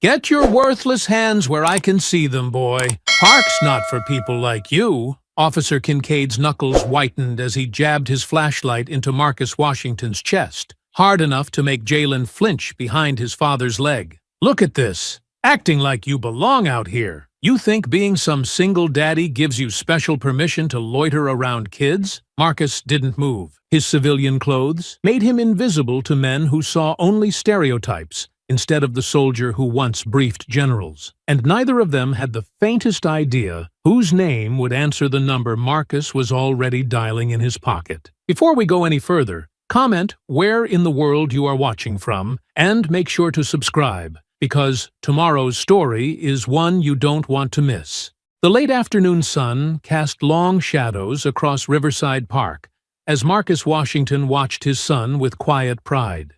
Get your worthless hands where I can see them, boy. Park's not for people like you. Officer Kincaid's knuckles whitened as he jabbed his flashlight into Marcus Washington's chest, hard enough to make Jalen flinch behind his father's leg. Look at this. Acting like you belong out here. You think being some single daddy gives you special permission to loiter around kids? Marcus didn't move. His civilian clothes made him invisible to men who saw only stereotypes instead of the soldier who once briefed generals. And neither of them had the faintest idea whose name would answer the number Marcus was already dialing in his pocket. Before we go any further, comment where in the world you are watching from, and make sure to subscribe, because tomorrow's story is one you don't want to miss. The late afternoon sun cast long shadows across Riverside Park as Marcus Washington watched his son with quiet pride.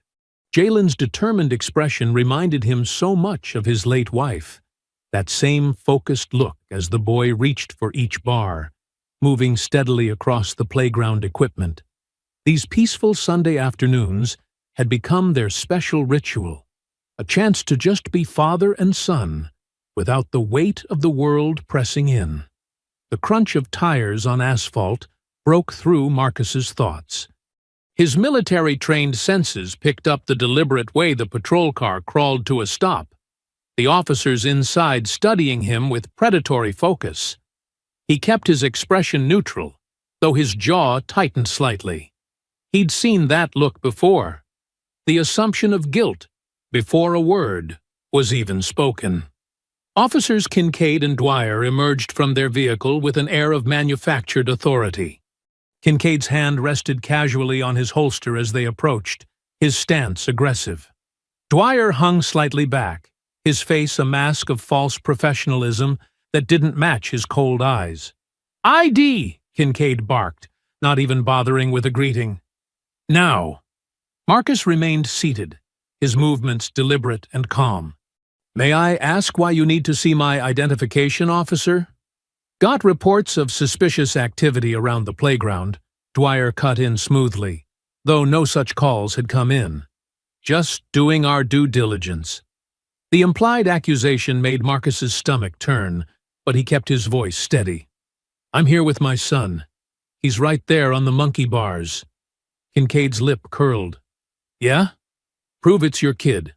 Jalen's determined expression reminded him so much of his late wife, that same focused look as the boy reached for each bar, moving steadily across the playground equipment. These peaceful Sunday afternoons had become their special ritual, a chance to just be father and son without the weight of the world pressing in. The crunch of tires on asphalt broke through Marcus's thoughts. His military-trained senses picked up the deliberate way the patrol car crawled to a stop, the officers inside studying him with predatory focus. He kept his expression neutral, though his jaw tightened slightly. He'd seen that look before. The assumption of guilt, before a word was even spoken. Officers Kincaid and Dwyer emerged from their vehicle with an air of manufactured authority. Kincaid's hand rested casually on his holster as they approached, his stance aggressive. Dwyer hung slightly back, his face a mask of false professionalism that didn't match his cold eyes. "ID!" Kincaid barked, not even bothering with a greeting. "Now." Marcus remained seated, his movements deliberate and calm. "May I ask why you need to see my identification, officer?" "Got reports of suspicious activity around the playground," Dwyer cut in smoothly, though no such calls had come in. "Just doing our due diligence." The implied accusation made Marcus's stomach turn, but he kept his voice steady. "I'm here with my son. He's right there on the monkey bars." Kincaid's lip curled. "Yeah? Prove it's your kid.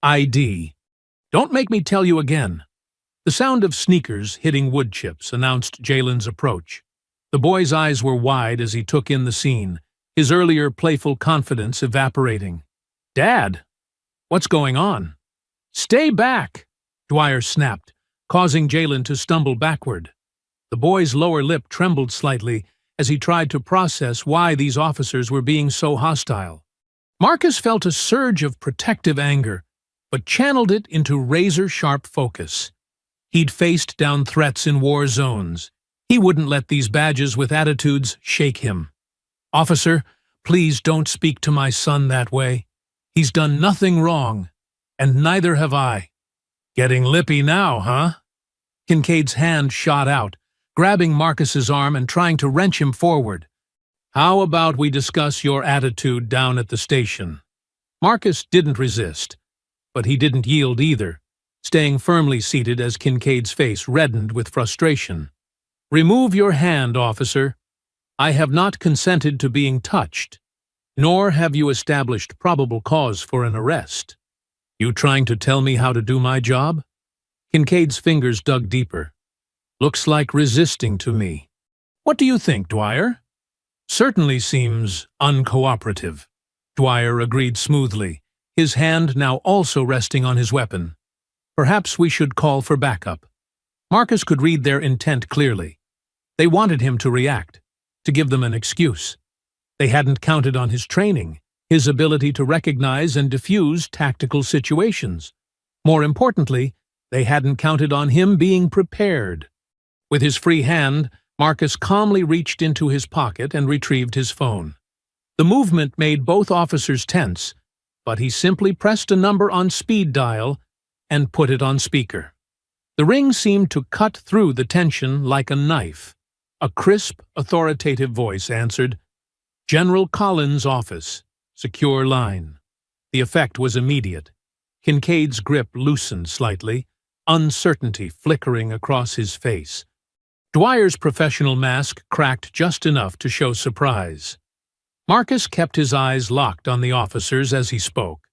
ID. Don't make me tell you again." The sound of sneakers hitting wood chips announced Jalen's approach. The boy's eyes were wide as he took in the scene, his earlier playful confidence evaporating. "Dad, what's going on?" "Stay back!" Dwyer snapped, causing Jalen to stumble backward. The boy's lower lip trembled slightly as he tried to process why these officers were being so hostile. Marcus felt a surge of protective anger, but channeled it into razor-sharp focus. He'd faced down threats in war zones. He wouldn't let these badges with attitudes shake him. "Officer, please don't speak to my son that way. He's done nothing wrong, and neither have I." "Getting lippy now, huh?" Kincaid's hand shot out, grabbing Marcus's arm and trying to wrench him forward. "How about we discuss your attitude down at the station?" Marcus didn't resist, but he didn't yield either, staying firmly seated as Kincaid's face reddened with frustration. "Remove your hand, officer. I have not consented to being touched, nor have you established probable cause for an arrest. You trying to tell me how to do my job?" Kincaid's fingers dug deeper. "Looks like resisting to me. What do you think, Dwyer?" "Certainly seems uncooperative," Dwyer agreed smoothly, his hand now also resting on his weapon. "Perhaps we should call for backup." Marcus could read their intent clearly. They wanted him to react, to give them an excuse. They hadn't counted on his training, his ability to recognize and diffuse tactical situations. More importantly, they hadn't counted on him being prepared. With his free hand, Marcus calmly reached into his pocket and retrieved his phone. The movement made both officers tense, but he simply pressed a number on speed dial and put it on speaker. The ring seemed to cut through the tension like a knife. A crisp, authoritative voice answered, "General Collins' office. Secure line." The effect was immediate. Kincaid's grip loosened slightly, uncertainty flickering across his face. Dwyer's professional mask cracked just enough to show surprise. Marcus kept his eyes locked on the officers as he spoke.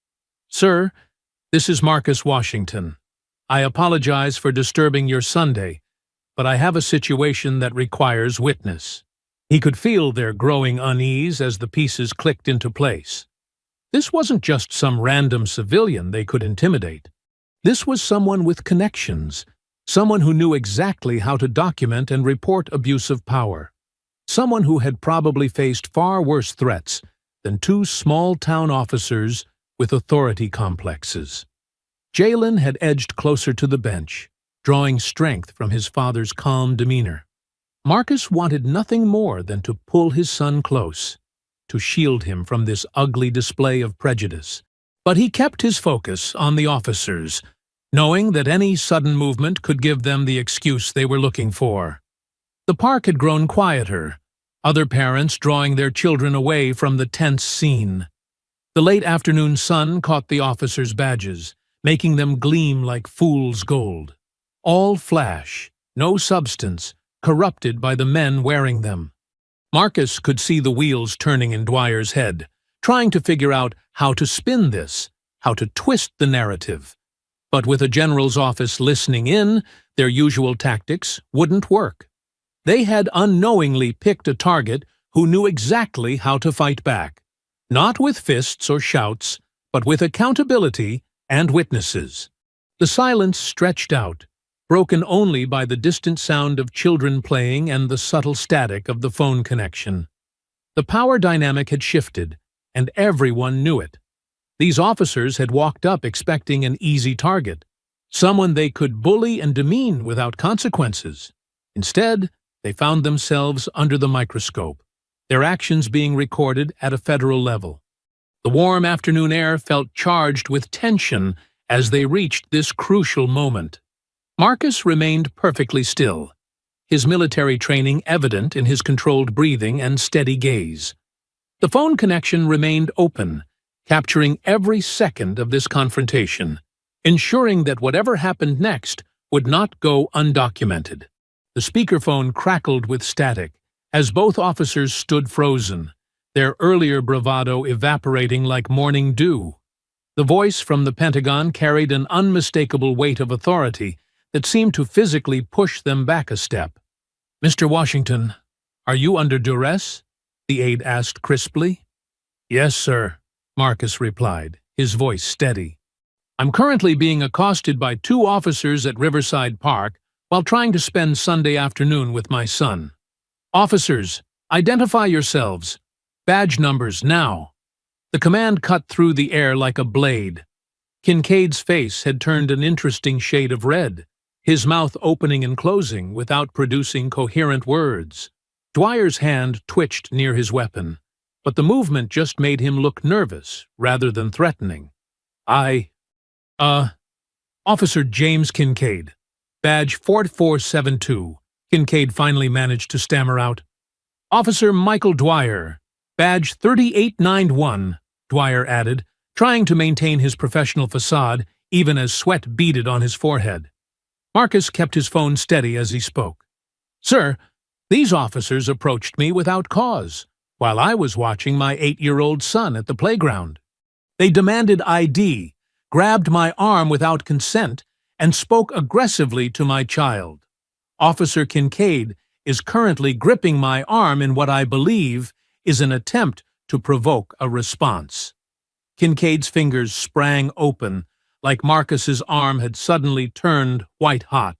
"Sir, this is Marcus Washington. I apologize for disturbing your Sunday, but I have a situation that requires witness." He could feel their growing unease as the pieces clicked into place. This wasn't just some random civilian they could intimidate. This was someone with connections, someone who knew exactly how to document and report abuse of power, someone who had probably faced far worse threats than two small-town officers with authority complexes. Jalen had edged closer to the bench, drawing strength from his father's calm demeanor. Marcus wanted nothing more than to pull his son close, to shield him from this ugly display of prejudice. But he kept his focus on the officers, knowing that any sudden movement could give them the excuse they were looking for. The park had grown quieter, other parents drawing their children away from the tense scene. The late afternoon sun caught the officers' badges, making them gleam like fool's gold. All flash, no substance, corrupted by the men wearing them. Marcus could see the wheels turning in Dwyer's head, trying to figure out how to spin this, how to twist the narrative. But with a general's office listening in, their usual tactics wouldn't work. They had unknowingly picked a target who knew exactly how to fight back, not with fists or shouts, but with accountability and witnesses. The silence stretched out, broken only by the distant sound of children playing and the subtle static of the phone connection. The power dynamic had shifted, and everyone knew it. These officers had walked up expecting an easy target, someone they could bully and demean without consequences. Instead, they found themselves under the microscope, their actions being recorded at a federal level. The warm afternoon air felt charged with tension as they reached this crucial moment. Marcus remained perfectly still, his military training evident in his controlled breathing and steady gaze. The phone connection remained open, capturing every second of this confrontation, ensuring that whatever happened next would not go undocumented. The speakerphone crackled with static as both officers stood frozen, their earlier bravado evaporating like morning dew. The voice from the Pentagon carried an unmistakable weight of authority that seemed to physically push them back a step. "Mr. Washington, are you under duress?" the aide asked crisply. "Yes, sir," Marcus replied, his voice steady. "I'm currently being accosted by two officers at Riverside Park while trying to spend Sunday afternoon with my son. Officers, identify yourselves. Badge numbers, now." The command cut through the air like a blade. Kincaid's face had turned an interesting shade of red, his mouth opening and closing without producing coherent words. Dwyer's hand twitched near his weapon, but the movement just made him look nervous rather than threatening. Officer James Kincaid, badge 4472, Kincaid finally managed to stammer out. "Officer Michael Dwyer, badge 3891, Dwyer added, trying to maintain his professional facade even as sweat beaded on his forehead. Marcus kept his phone steady as he spoke. "Sir, these officers approached me without cause, while I was watching my 8-year-old son at the playground. They demanded ID, grabbed my arm without consent, and spoke aggressively to my child. Officer Kincaid is currently gripping my arm in what I believe is an attempt to provoke a response." Kincaid's fingers sprang open, like Marcus's arm had suddenly turned white-hot.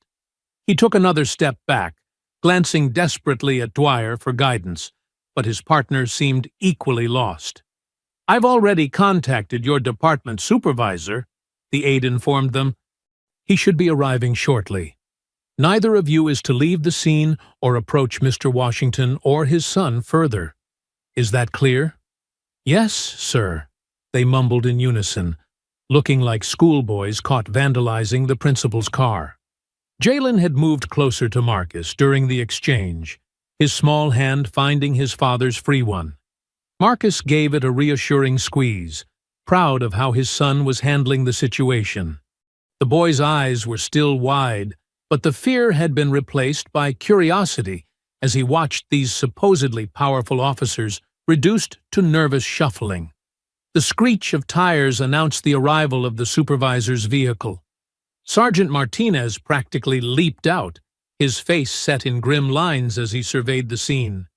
He took another step back, glancing desperately at Dwyer for guidance, but his partner seemed equally lost. "I've already contacted your department supervisor," the aide informed them. "He should be arriving shortly. Neither of you is to leave the scene or approach Mr. Washington or his son further. Is that clear?" "Yes, sir," they mumbled in unison, looking like schoolboys caught vandalizing the principal's car. Jalen had moved closer to Marcus during the exchange, his small hand finding his father's free one. Marcus gave it a reassuring squeeze, proud of how his son was handling the situation. The boy's eyes were still wide, but the fear had been replaced by curiosity as he watched these supposedly powerful officers reduced to nervous shuffling. The screech of tires announced the arrival of the supervisor's vehicle. Sergeant Martinez practically leaped out, his face set in grim lines as he surveyed the scene.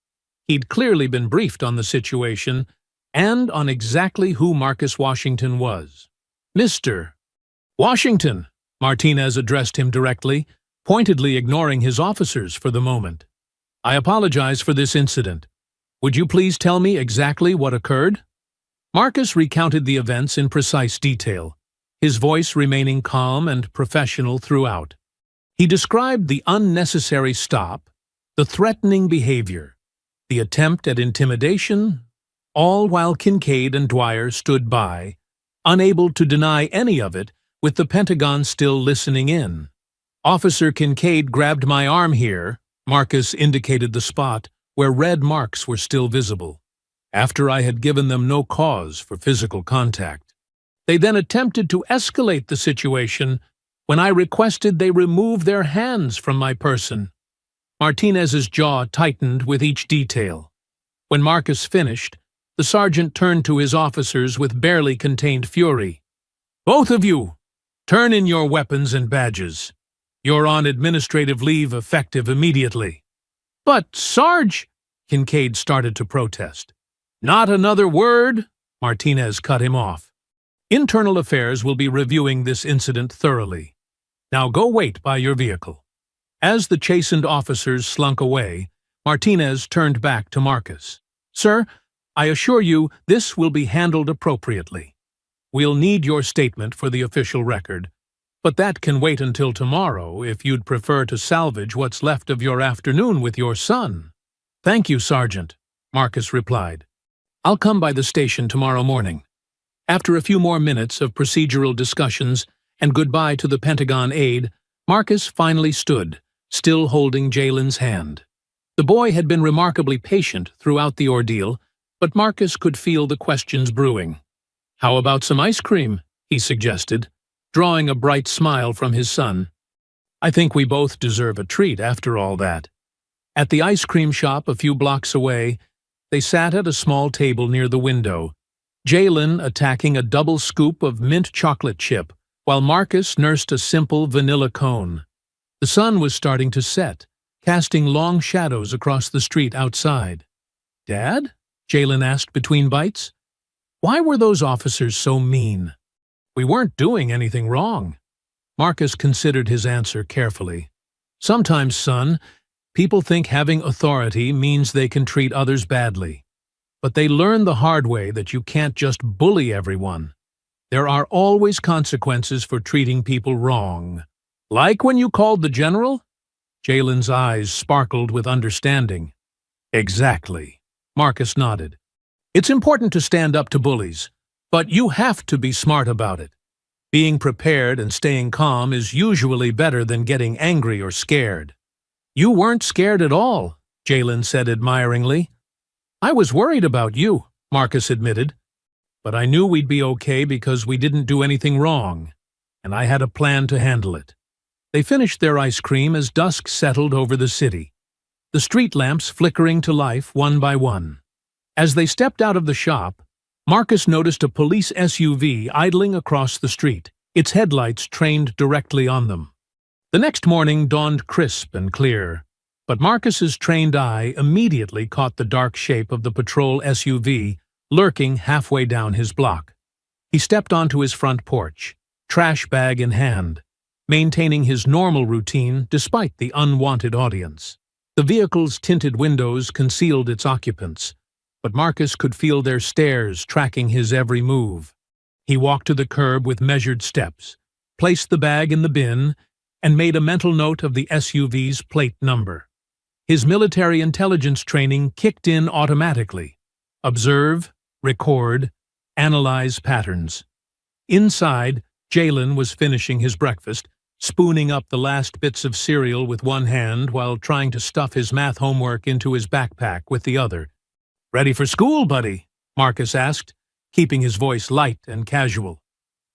He'd clearly been briefed on the situation and on exactly who Marcus Washington was. "Mr. Washington," Martinez addressed him directly, pointedly ignoring his officers for the moment. "I apologize for this incident. Would you please tell me exactly what occurred?" Marcus recounted the events in precise detail, his voice remaining calm and professional throughout. He described the unnecessary stop, the threatening behavior, the attempt at intimidation, all while Kincaid and Dwyer stood by, unable to deny any of it, with the Pentagon still listening in. "Officer Kincaid grabbed my arm here," Marcus indicated the spot where red marks were still visible, "after I had given them no cause for physical contact. They then attempted to escalate the situation when I requested they remove their hands from my person." Martinez's jaw tightened with each detail. When Marcus finished, the sergeant turned to his officers with barely contained fury. "Both of you, turn in your weapons and badges. You're on administrative leave effective immediately." "But, Sarge," Kincaid started to protest. "Not another word," Martinez cut him off. "Internal Affairs will be reviewing this incident thoroughly. Now go wait by your vehicle." As the chastened officers slunk away, Martinez turned back to Marcus. "Sir, I assure you this will be handled appropriately. We'll need your statement for the official record, but that can wait until tomorrow if you'd prefer to salvage what's left of your afternoon with your son." "Thank you, Sergeant," Marcus replied. "I'll come by the station tomorrow morning." After a few more minutes of procedural discussions and goodbye to the Pentagon aide, Marcus finally stood, still holding Jalen's hand. The boy had been remarkably patient throughout the ordeal, but Marcus could feel the questions brewing. "How about some ice cream?" he suggested, drawing a bright smile from his son. "I think we both deserve a treat after all that." At the ice cream shop a few blocks away, they sat at a small table near the window, Jalen attacking a double scoop of mint chocolate chip, while Marcus nursed a simple vanilla cone. The sun was starting to set, casting long shadows across the street outside. "Dad?" Jalen asked between bites. "Why were those officers so mean?" "We weren't doing anything wrong." Marcus considered his answer carefully. "Sometimes, son, people think having authority means they can treat others badly. But they learn the hard way that you can't just bully everyone. There are always consequences for treating people wrong. Like when you called the general?" Jalen's eyes sparkled with understanding. "Exactly," Marcus nodded. "It's important to stand up to bullies, but you have to be smart about it. Being prepared and staying calm is usually better than getting angry or scared." "You weren't scared at all," Jalen said admiringly. "I was worried about you," Marcus admitted. "But I knew we'd be okay because we didn't do anything wrong, and I had a plan to handle it." They finished their ice cream as dusk settled over the city, the street lamps flickering to life one by one. As they stepped out of the shop, Marcus noticed a police SUV idling across the street, its headlights trained directly on them. The next morning dawned crisp and clear, but Marcus's trained eye immediately caught the dark shape of the patrol SUV lurking halfway down his block. He stepped onto his front porch, trash bag in hand, maintaining his normal routine despite the unwanted audience. The vehicle's tinted windows concealed its occupants, but Marcus could feel their stares tracking his every move. He walked to the curb with measured steps, placed the bag in the bin, and made a mental note of the SUV's plate number. His military intelligence training kicked in automatically. Observe, record, analyze patterns. Inside, Jalen was finishing his breakfast, spooning up the last bits of cereal with one hand while trying to stuff his math homework into his backpack with the other. "Ready for school, buddy?" Marcus asked, keeping his voice light and casual.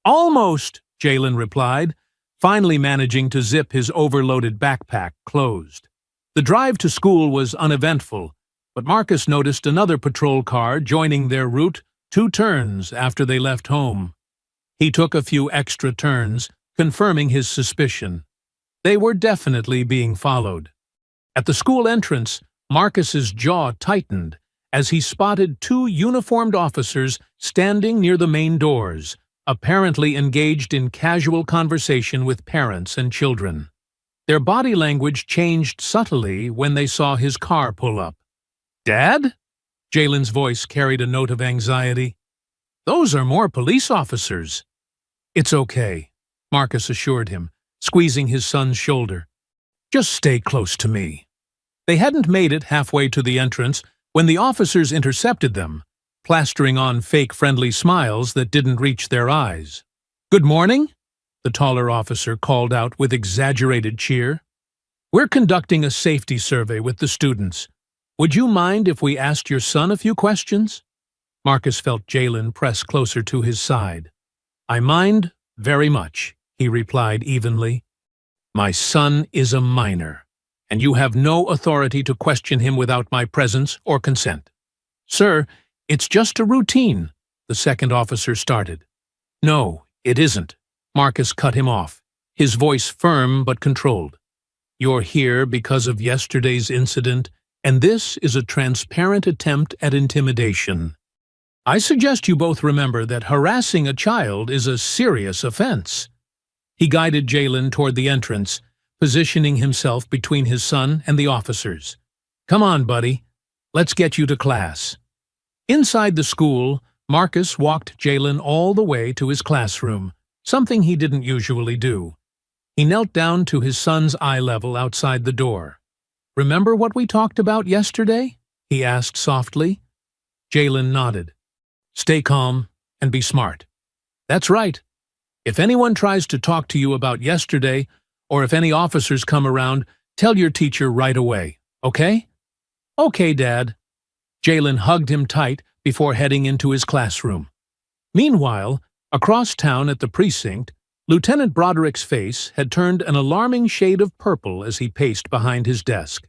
"Almost," Jalen replied, finally managing to zip his overloaded backpack closed. The drive to school was uneventful, but Marcus noticed another patrol car joining their route 2 turns after they left home. He took a few extra turns, confirming his suspicion. They were definitely being followed. At the school entrance, Marcus's jaw tightened as he spotted 2 uniformed officers standing near the main doors, apparently engaged in casual conversation with parents and children. Their body language changed subtly when they saw his car pull up. "Dad?" Jalen's voice carried a note of anxiety. "Those are more police officers." "It's okay," Marcus assured him, squeezing his son's shoulder. "Just stay close to me." They hadn't made it halfway to the entrance when the officers intercepted them, plastering on fake friendly smiles that didn't reach their eyes. "Good morning," the taller officer called out with exaggerated cheer. "We're conducting a safety survey with the students. Would you mind if we asked your son a few questions?" Marcus felt Jalen press closer to his side. "I mind very much," he replied evenly. "My son is a minor, and you have no authority to question him without my presence or consent." "Sir, it's just a routine," the second officer started. "No, it isn't," Marcus cut him off, his voice firm but controlled. "You're here because of yesterday's incident, and this is a transparent attempt at intimidation. I suggest you both remember that harassing a child is a serious offense." He guided Jalen toward the entrance, positioning himself between his son and the officers. "Come on, buddy. Let's get you to class." Inside the school, Marcus walked Jalen all the way to his classroom, something he didn't usually do. He knelt down to his son's eye level outside the door. "Remember what we talked about yesterday?" he asked softly. Jalen nodded. "Stay calm and be smart." "That's right. If anyone tries to talk to you about yesterday, or if any officers come around, tell your teacher right away, okay?" "Okay, Dad." Jalen hugged him tight before heading into his classroom. Meanwhile, across town at the precinct, Lieutenant Broderick's face had turned an alarming shade of purple as he paced behind his desk.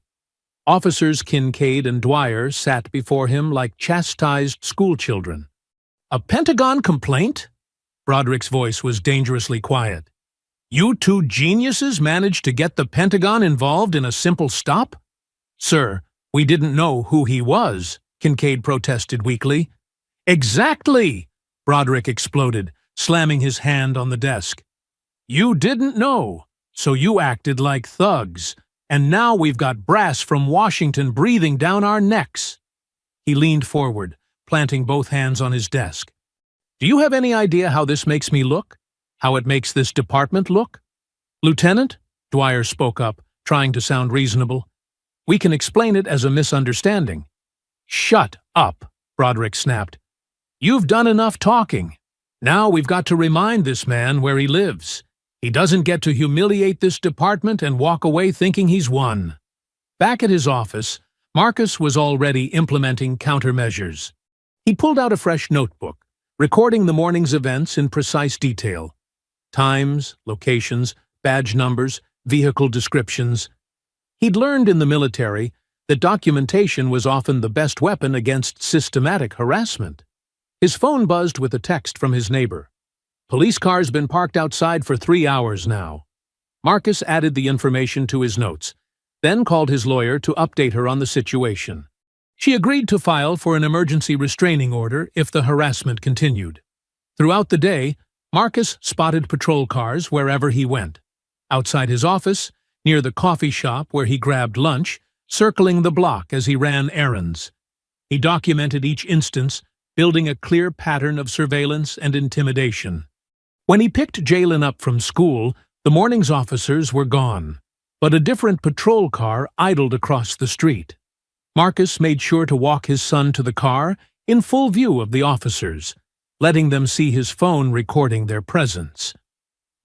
Officers Kincaid and Dwyer sat before him like chastised schoolchildren. "A Pentagon complaint?" Broderick's voice was dangerously quiet. "You 2 geniuses managed to get the Pentagon involved in a simple stop?" "Sir, we didn't know who he was," Kincaid protested weakly. "Exactly!" Broderick exploded, slamming his hand on the desk. "You didn't know, so you acted like thugs, and now we've got brass from Washington breathing down our necks." He leaned forward, planting both hands on his desk. "Do you have any idea how this makes me look? How it makes this department look?" "Lieutenant," Dwyer spoke up, trying to sound reasonable, "we can explain it as a misunderstanding." "Shut up," Broderick snapped. "You've done enough talking. Now we've got to remind this man where he lives. He doesn't get to humiliate this department and walk away thinking he's won." Back at his office, Marcus was already implementing countermeasures. He pulled out a fresh notebook, recording the morning's events in precise detail. Times, locations, badge numbers, vehicle descriptions. He'd learned in the military that documentation was often the best weapon against systematic harassment. His phone buzzed with a text from his neighbor. "Police car's been parked outside for 3 hours now." Marcus added the information to his notes, then called his lawyer to update her on the situation. She agreed to file for an emergency restraining order if the harassment continued. Throughout the day, Marcus spotted patrol cars wherever he went. Outside his office, near the coffee shop where he grabbed lunch, circling the block as he ran errands. He documented each instance, building a clear pattern of surveillance and intimidation. When he picked Jalen up from school, the morning's officers were gone, but a different patrol car idled across the street. Marcus made sure to walk his son to the car in full view of the officers, letting them see his phone recording their presence.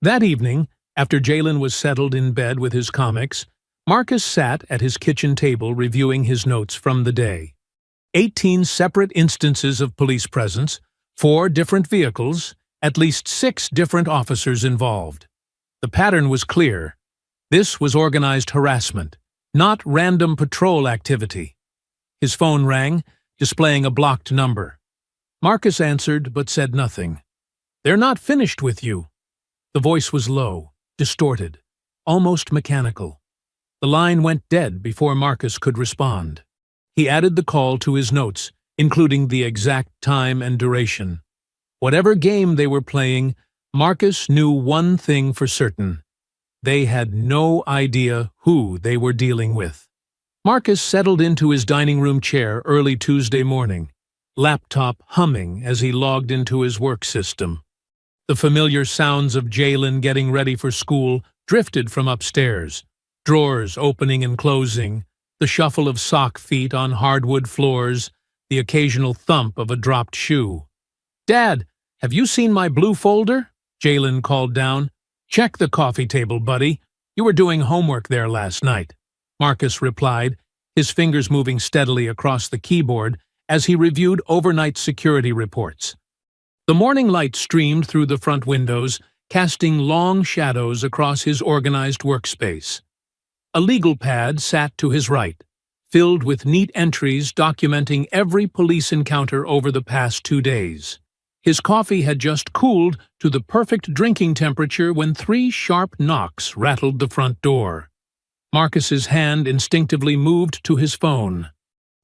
That evening, after Jalen was settled in bed with his comics, Marcus sat at his kitchen table reviewing his notes from the day. 18 separate instances of police presence, 4 different vehicles, at least 6 different officers involved. The pattern was clear. This was organized harassment, not random patrol activity. His phone rang, displaying a blocked number. Marcus answered but said nothing. "They're not finished with you." The voice was low, distorted, almost mechanical. The line went dead before Marcus could respond. He added the call to his notes, including the exact time and duration. Whatever game they were playing, Marcus knew one thing for certain. They had no idea who they were dealing with. Marcus settled into his dining room chair early Tuesday morning, laptop humming as he logged into his work system. The familiar sounds of Jalen getting ready for school drifted from upstairs, drawers opening and closing, the shuffle of sock feet on hardwood floors, the occasional thump of a dropped shoe. "Dad, have you seen my blue folder?" Jalen called down. "Check the coffee table, buddy. You were doing homework there last night," Marcus replied, his fingers moving steadily across the keyboard as he reviewed overnight security reports. The morning light streamed through the front windows, casting long shadows across his organized workspace. A legal pad sat to his right, filled with neat entries documenting every police encounter over the past 2 days. His coffee had just cooled to the perfect drinking temperature when 3 sharp knocks rattled the front door. Marcus's hand instinctively moved to his phone.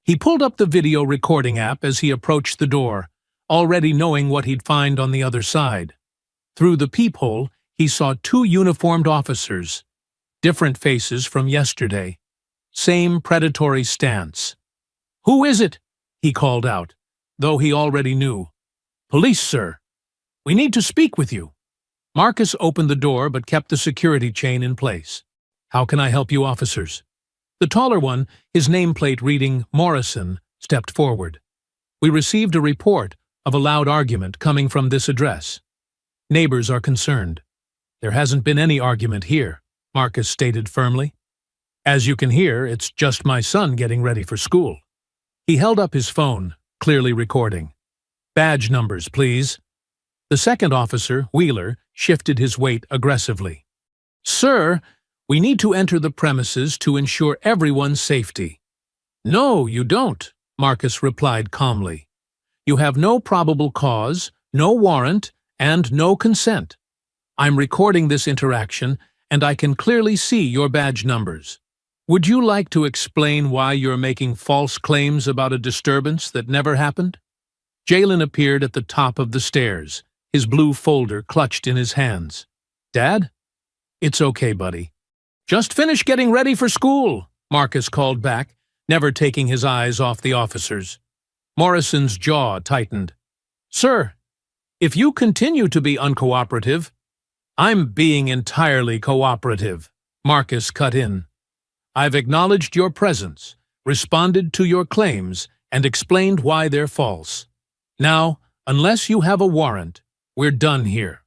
He pulled up the video recording app as he approached the door, already knowing what he'd find on the other side. Through the peephole, he saw 2 uniformed officers, different faces from yesterday. Same predatory stance. "Who is it?" he called out, though he already knew. "Police, sir. We need to speak with you." Marcus opened the door but kept the security chain in place. "How can I help you, officers?" The taller one, his nameplate reading Morrison, stepped forward. "We received a report of a loud argument coming from this address. Neighbors are concerned." "There hasn't been any argument here," Marcus stated firmly. "As you can hear, it's just my son getting ready for school." He held up his phone, clearly recording. "Badge numbers, please." The second officer, Wheeler, shifted his weight aggressively. "Sir, we need to enter the premises to ensure everyone's safety." "No, you don't," Marcus replied calmly. "You have no probable cause, no warrant, and no consent. I'm recording this interaction, and I can clearly see your badge numbers. Would you like to explain why you're making false claims about a disturbance that never happened?" Jalen appeared at the top of the stairs, his blue folder clutched in his hands. "Dad?" "It's okay, buddy." "Just finished getting ready for school," Marcus called back, never taking his eyes off the officers. Morrison's jaw tightened. "Sir, if you continue to be uncooperative—" "I'm being entirely cooperative," Marcus cut in. "I've acknowledged your presence, responded to your claims, and explained why they're false. Now, unless you have a warrant, we're done here.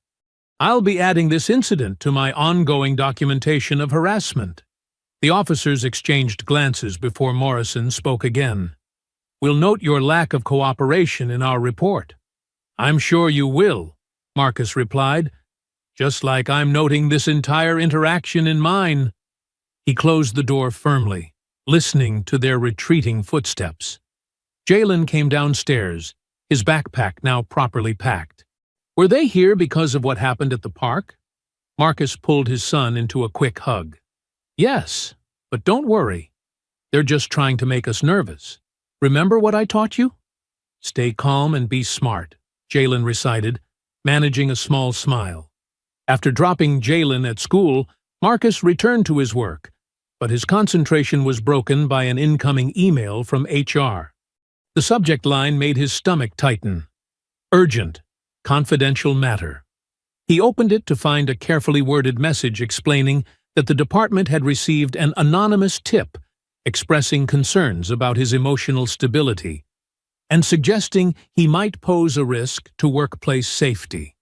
I'll be adding this incident to my ongoing documentation of harassment." The officers exchanged glances before Morrison spoke again. "We'll note your lack of cooperation in our report." "I'm sure you will," Marcus replied, "just like I'm noting this entire interaction in mine." He closed the door firmly, listening to their retreating footsteps. Jalen came downstairs, his backpack now properly packed. "Were they here because of what happened at the park?" Marcus pulled his son into a quick hug. "Yes, but don't worry. They're just trying to make us nervous. Remember what I taught you?" "Stay calm and be smart," Jalen recited, managing a small smile. After dropping Jalen at school, Marcus returned to his work, but his concentration was broken by an incoming email from HR. The subject line made his stomach tighten. "Urgent. Confidential matter." He opened it to find a carefully worded message explaining that the department had received an anonymous tip expressing concerns about his emotional stability and suggesting he might pose a risk to workplace safety.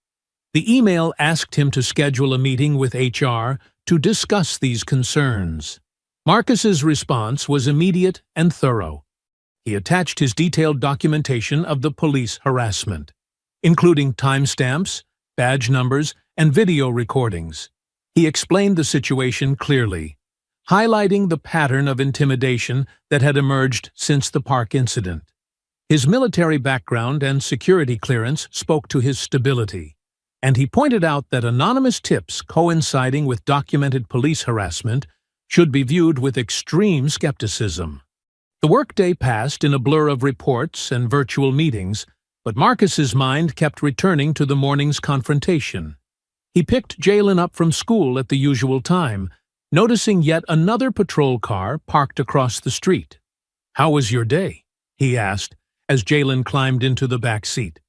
The email asked him to schedule a meeting with HR to discuss these concerns. Marcus's response was immediate and thorough. He attached his detailed documentation of the police harassment. including timestamps, badge numbers, and video recordings. He explained the situation clearly, highlighting the pattern of intimidation that had emerged since the park incident. His military background and security clearance spoke to his stability, and he pointed out that anonymous tips coinciding with documented police harassment should be viewed with extreme skepticism. The workday passed in a blur of reports and virtual meetings, but Marcus's mind kept returning to the morning's confrontation. He picked Jalen up from school at the usual time, noticing yet another patrol car parked across the street. "How was your day?" he asked, as Jalen climbed into the back seat.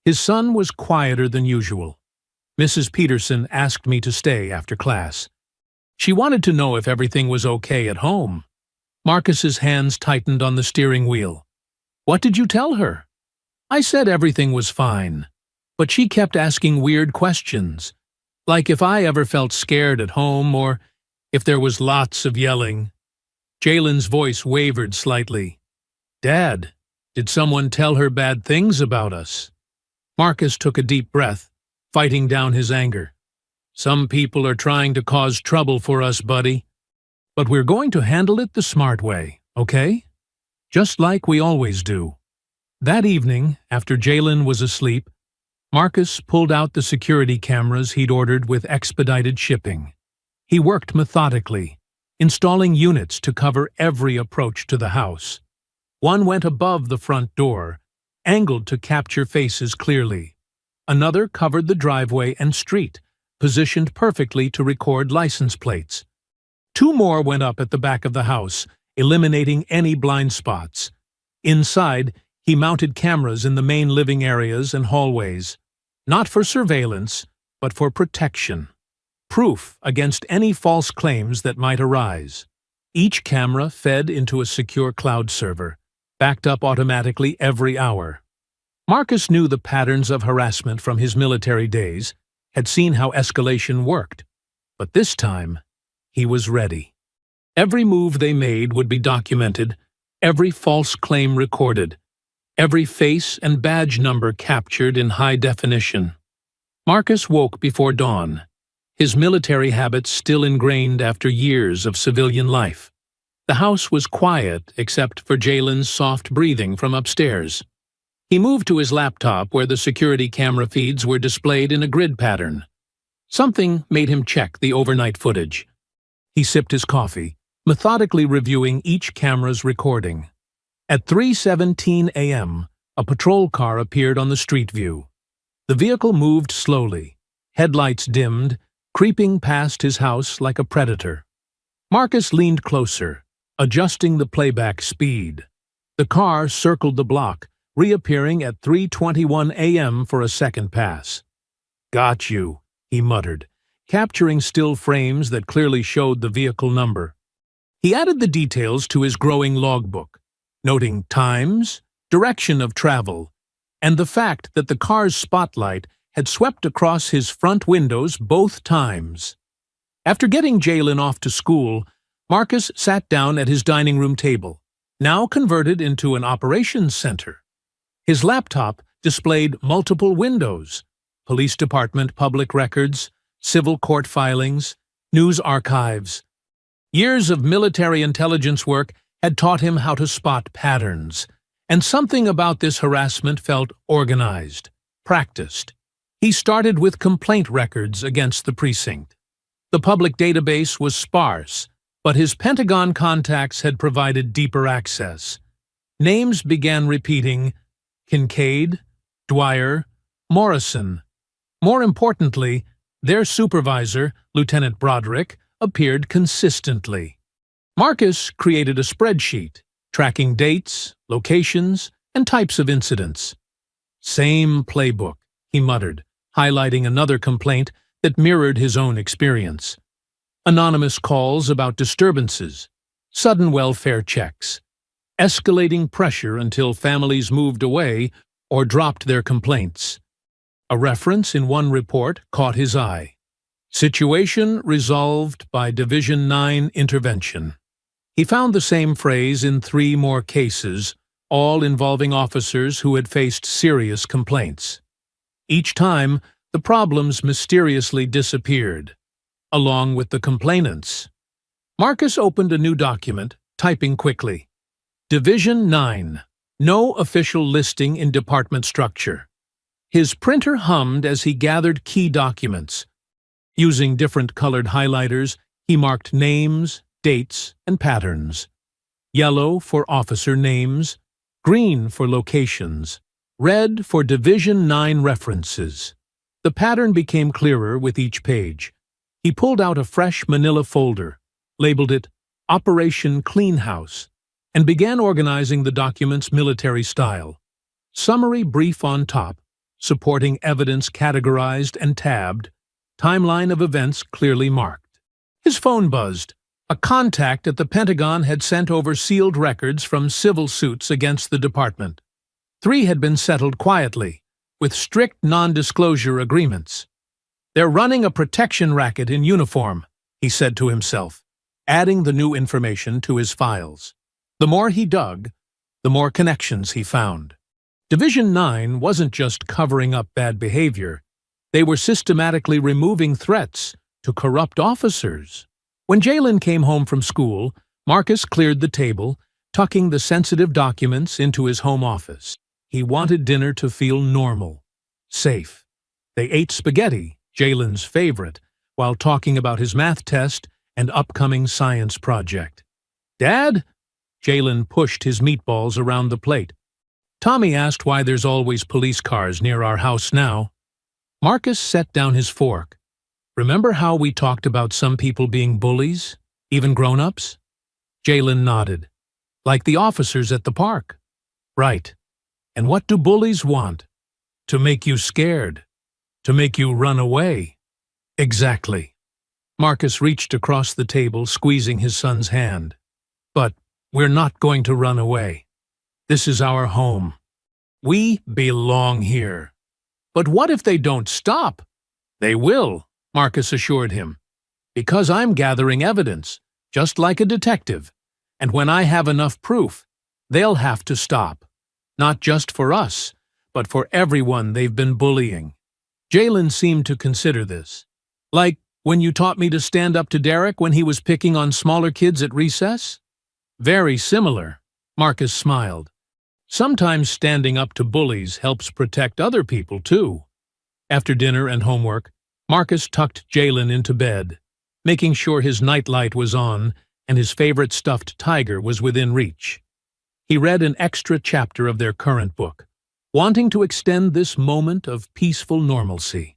His son was quieter than usual. "Mrs. Peterson asked me to stay after class. She wanted to know if everything was okay at home." Marcus's hands tightened on the steering wheel. "What did you tell her?" "I said everything was fine, but she kept asking weird questions, like if I ever felt scared at home or if there was lots of yelling." Jalen's voice wavered slightly. "Dad, did someone tell her bad things about us?" Marcus took a deep breath, fighting down his anger. "Some people are trying to cause trouble for us, buddy. But we're going to handle it the smart way, okay? Just like we always do." That evening, after Jalen was asleep, Marcus pulled out the security cameras he'd ordered with expedited shipping. He worked methodically, installing units to cover every approach to the house. One went above the front door, angled to capture faces clearly. Another covered the driveway and street, positioned perfectly to record license plates. Two more went up at the back of the house, eliminating any blind spots. Inside, he mounted cameras in the main living areas and hallways, not for surveillance, but for protection. Proof against any false claims that might arise. Each camera fed into a secure cloud server, backed up automatically every hour. Marcus knew the patterns of harassment from his military days, had seen how escalation worked, but this time, he was ready. Every move they made would be documented, every false claim recorded, every face and badge number captured in high definition. Marcus woke before dawn, his military habits still ingrained after years of civilian life. The house was quiet except for Jalen's soft breathing from upstairs. He moved to his laptop where the security camera feeds were displayed in a grid pattern. Something made him check the overnight footage. He sipped his coffee, methodically reviewing each camera's recording. At 3:17 a.m., a patrol car appeared on the street view. The vehicle moved slowly, headlights dimmed, creeping past his house like a predator. Marcus leaned closer, adjusting the playback speed. The car circled the block, reappearing at 3:21 a.m. for a second pass. "Got you," he muttered, capturing still frames that clearly showed the vehicle number. He added the details to his growing logbook, noting times, direction of travel, and the fact that the car's spotlight had swept across his front windows both times. After getting Jalen off to school, Marcus sat down at his dining room table, now converted into an operations center. His laptop displayed multiple windows: police department public records, civil court filings, news archives. Years of military intelligence work had taught him how to spot patterns, and something about this harassment felt organized, practiced. He started with complaint records against the precinct. The public database was sparse, but his Pentagon contacts had provided deeper access. Names began repeating: Kincaid, Dwyer, Morrison. More importantly, their supervisor, Lieutenant Broderick, appeared consistently. Marcus created a spreadsheet, tracking dates, locations, and types of incidents. "Same playbook," he muttered, highlighting another complaint that mirrored his own experience. Anonymous calls about disturbances, sudden welfare checks, escalating pressure until families moved away or dropped their complaints. A reference in one report caught his eye. Situation resolved by Division 9 intervention. He found the same phrase in 3 more cases, all involving officers who had faced serious complaints. Each time, the problems mysteriously disappeared, along with the complainants. Marcus opened a new document, typing quickly. Division 9. No official listing in department structure. His printer hummed as he gathered key documents. Using different colored highlighters, he marked names, dates, and patterns. Yellow for officer names, green for locations, red for Division 9 references. The pattern became clearer with each page. He pulled out a fresh manila folder, labeled it Operation Clean House, and began organizing the document's military style. Summary brief on top, supporting evidence categorized and tabbed, timeline of events clearly marked. His phone buzzed. A contact at the Pentagon had sent over sealed records from civil suits against the department. 3 had been settled quietly, with strict non-disclosure agreements. They're running a protection racket in uniform, he said to himself, adding the new information to his files. The more he dug, the more connections he found. Division 9 wasn't just covering up bad behavior. They were systematically removing threats to corrupt officers. When Jalen came home from school, Marcus cleared the table, tucking the sensitive documents into his home office. He wanted dinner to feel normal, safe. They ate spaghetti, Jalen's favorite, while talking about his math test and upcoming science project. "Dad?" Jalen pushed his meatballs around the plate. Tommy asked why there's always police cars near our house now. Marcus set down his fork. "Remember how we talked about some people being bullies, even grown-ups?" Jalen nodded. "Like the officers at the park." "Right. And what do bullies want? To make you scared. To make you run away." "Exactly." Marcus reached across the table, squeezing his son's hand. "But we're not going to run away. This is our home. We belong here." "But what if they don't stop?" "They will," Marcus assured him. "Because I'm gathering evidence, just like a detective. And when I have enough proof, they'll have to stop. Not just for us, but for everyone they've been bullying." Jalen seemed to consider this. "Like when you taught me to stand up to Derek when he was picking on smaller kids at recess?" "Very similar," Marcus smiled. "Sometimes standing up to bullies helps protect other people, too." After dinner and homework, Marcus tucked Jalen into bed, making sure his nightlight was on and his favorite stuffed tiger was within reach. He read an extra chapter of their current book, wanting to extend this moment of peaceful normalcy.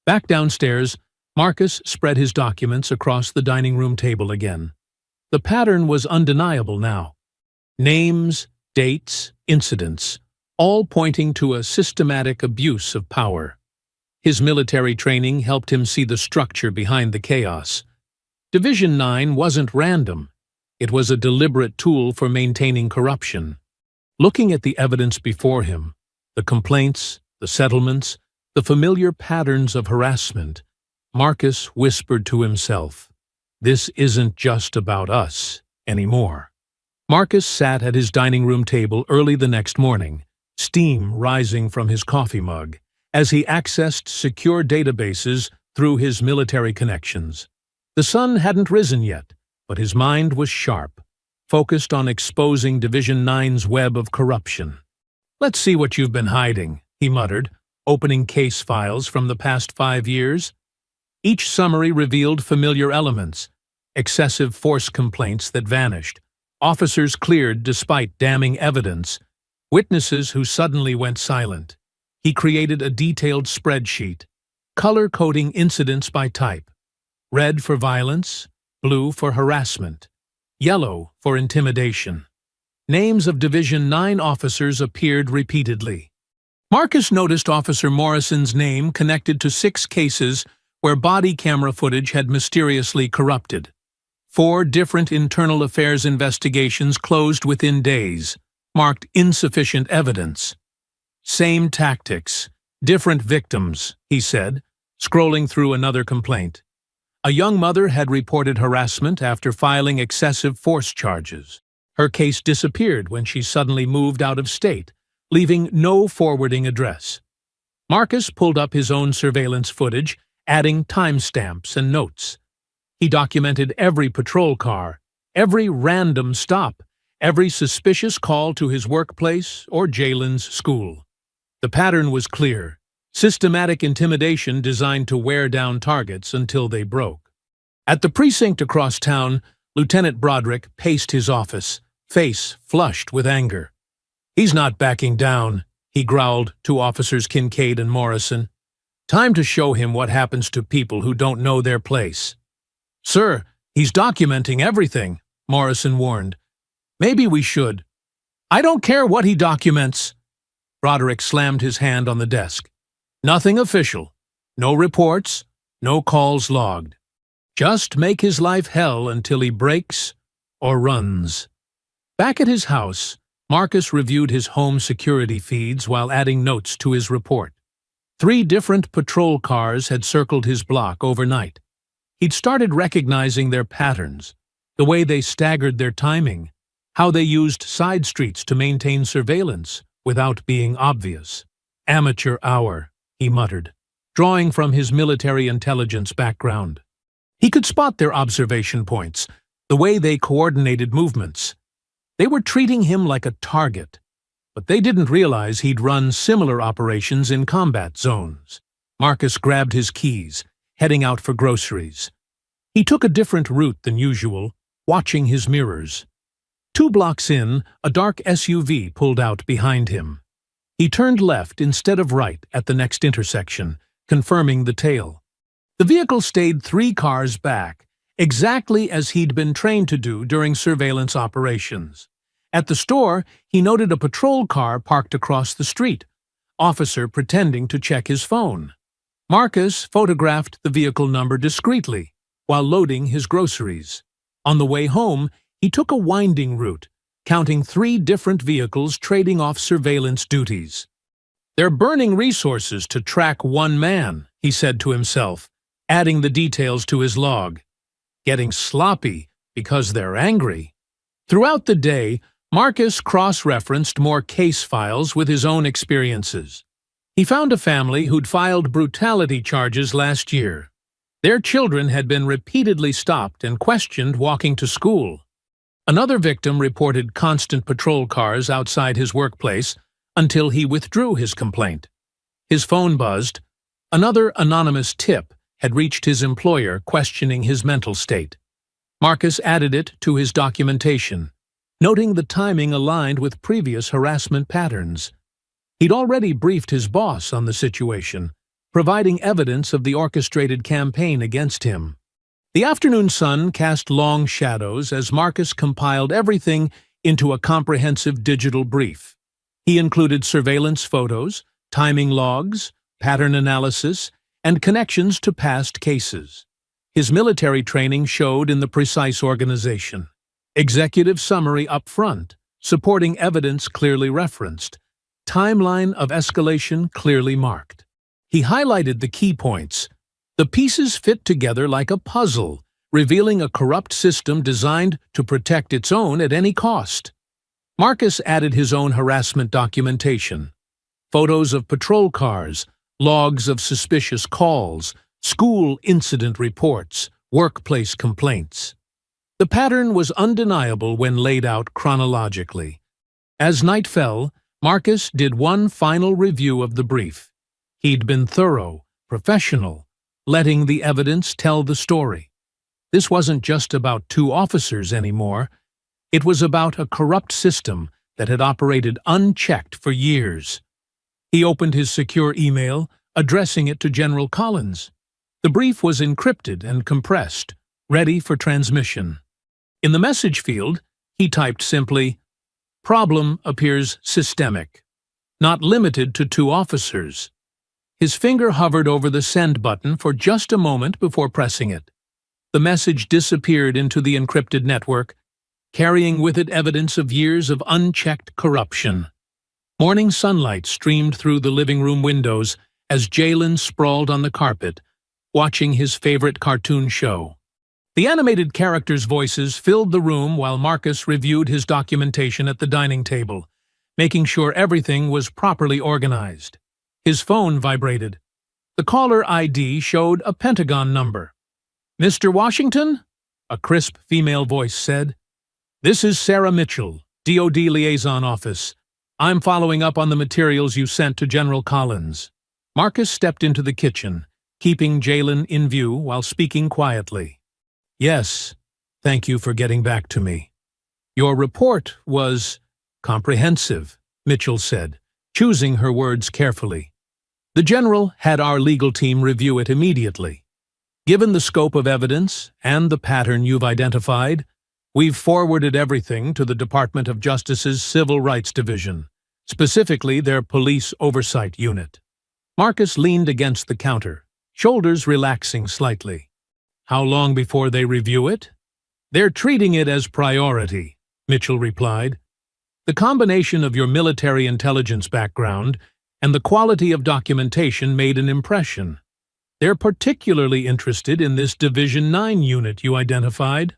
Back downstairs, Marcus spread his documents across the dining room table again. The pattern was undeniable now. Names, dates, incidents, all pointing to a systematic abuse of power. His military training helped him see the structure behind the chaos. Division 9 wasn't random. It was a deliberate tool for maintaining corruption. Looking at the evidence before him, the complaints, the settlements, the familiar patterns of harassment, Marcus whispered to himself, "This isn't just about us anymore." Marcus sat at his dining room table early the next morning, steam rising from his coffee mug, as he accessed secure databases through his military connections. The sun hadn't risen yet, but his mind was sharp, focused on exposing Division 9's web of corruption. "Let's see what you've been hiding," he muttered, opening case files from the past 5 years. Each summary revealed familiar elements: excessive force complaints that vanished, officers cleared despite damning evidence, witnesses who suddenly went silent. He created a detailed spreadsheet, color-coding incidents by type: red for violence, blue for harassment, yellow for intimidation. Names of Division 9 officers appeared repeatedly. Marcus noticed Officer Morrison's name connected to 6 cases where body camera footage had mysteriously corrupted. 4 different internal affairs investigations closed within days, marked insufficient evidence. "Same tactics, different victims," he said, scrolling through another complaint. A young mother had reported harassment after filing excessive force charges. Her case disappeared when she suddenly moved out of state, leaving no forwarding address. Marcus pulled up his own surveillance footage, adding timestamps and notes. He documented every patrol car, every random stop, every suspicious call to his workplace or Jalen's school. The pattern was clear: systematic intimidation designed to wear down targets until they broke. At the precinct across town, Lieutenant Broderick paced his office, face flushed with anger. "He's not backing down," he growled to Officers Kincaid and Morrison. "Time to show him what happens to people who don't know their place." "Sir, he's documenting everything," Morrison warned. "Maybe we should." "I don't care what he documents." Broderick slammed his hand on the desk. "Nothing official. No reports, no calls logged. Just make his life hell until he breaks or runs." Back at his house, Marcus reviewed his home security feeds while adding notes to his report. 3 different patrol cars had circled his block overnight. He'd started recognizing their patterns, the way they staggered their timing, how they used side streets to maintain surveillance without being obvious. "Amateur hour," he muttered, drawing from his military intelligence background. He could spot their observation points, the way they coordinated movements. They were treating him like a target, but they didn't realize he'd run similar operations in combat zones. Marcus grabbed his keys, heading out for groceries. He took a different route than usual, watching his mirrors. 2 blocks in, a dark SUV pulled out behind him. He turned left instead of right at the next intersection, confirming the tail. The vehicle stayed 3 cars back, exactly as he'd been trained to do during surveillance operations. At the store, he noted a patrol car parked across the street, officer pretending to check his phone. Marcus photographed the vehicle number discreetly while loading his groceries. On the way home, he took a winding route, counting 3 different vehicles trading off surveillance duties. "They're burning resources to track one man," he said to himself, adding the details to his log. "Getting sloppy because they're angry." Throughout the day, Marcus cross-referenced more case files with his own experiences. He found a family who'd filed brutality charges last year. Their children had been repeatedly stopped and questioned walking to school. Another victim reported constant patrol cars outside his workplace until he withdrew his complaint. His phone buzzed. Another anonymous tip had reached his employer questioning his mental state. Marcus added it to his documentation, noting the timing aligned with previous harassment patterns. He'd already briefed his boss on the situation, providing evidence of the orchestrated campaign against him. The afternoon sun cast long shadows as Marcus compiled everything into a comprehensive digital brief. He included surveillance photos, timing logs, pattern analysis, and connections to past cases. His military training showed in the precise organization. Executive summary up front, supporting evidence clearly referenced. Timeline of escalation clearly marked. He highlighted the key points. The pieces fit together like a puzzle, revealing a corrupt system designed to protect its own at any cost. Marcus added his own harassment documentation. Photos of patrol cars, logs of suspicious calls, school incident reports, workplace complaints. The pattern was undeniable when laid out chronologically. As night fell, Marcus did one final review of the brief. He'd been thorough, professional, letting the evidence tell the story. This wasn't just about 2 officers anymore. It was about a corrupt system that had operated unchecked for years. He opened his secure email, addressing it to General Collins. The brief was encrypted and compressed, ready for transmission. In the message field, he typed simply, "Problem appears systemic, not limited to 2 officers." His finger hovered over the send button for just a moment before pressing it. The message disappeared into the encrypted network, carrying with it evidence of years of unchecked corruption. Morning sunlight streamed through the living room windows as Jalen sprawled on the carpet, watching his favorite cartoon show. The animated characters' voices filled the room while Marcus reviewed his documentation at the dining table, making sure everything was properly organized. His phone vibrated. The caller ID showed a Pentagon number. "Mr. Washington?" a crisp female voice said. "This is Sarah Mitchell, DoD Liaison Office. I'm following up on the materials you sent to General Collins." Marcus stepped into the kitchen, keeping Jalen in view while speaking quietly. "Yes, thank you for getting back to me. Your report was comprehensive," Mitchell said, choosing her words carefully. "The General had our legal team review it immediately. Given the scope of evidence and the pattern you've identified, we've forwarded everything to the Department of Justice's Civil Rights Division, specifically their Police Oversight Unit." Marcus leaned against the counter, shoulders relaxing slightly. "How long before they review it?" "They're treating it as priority," Mitchell replied. "The combination of your military intelligence background and the quality of documentation made an impression. They're particularly interested in this Division 9 unit you identified."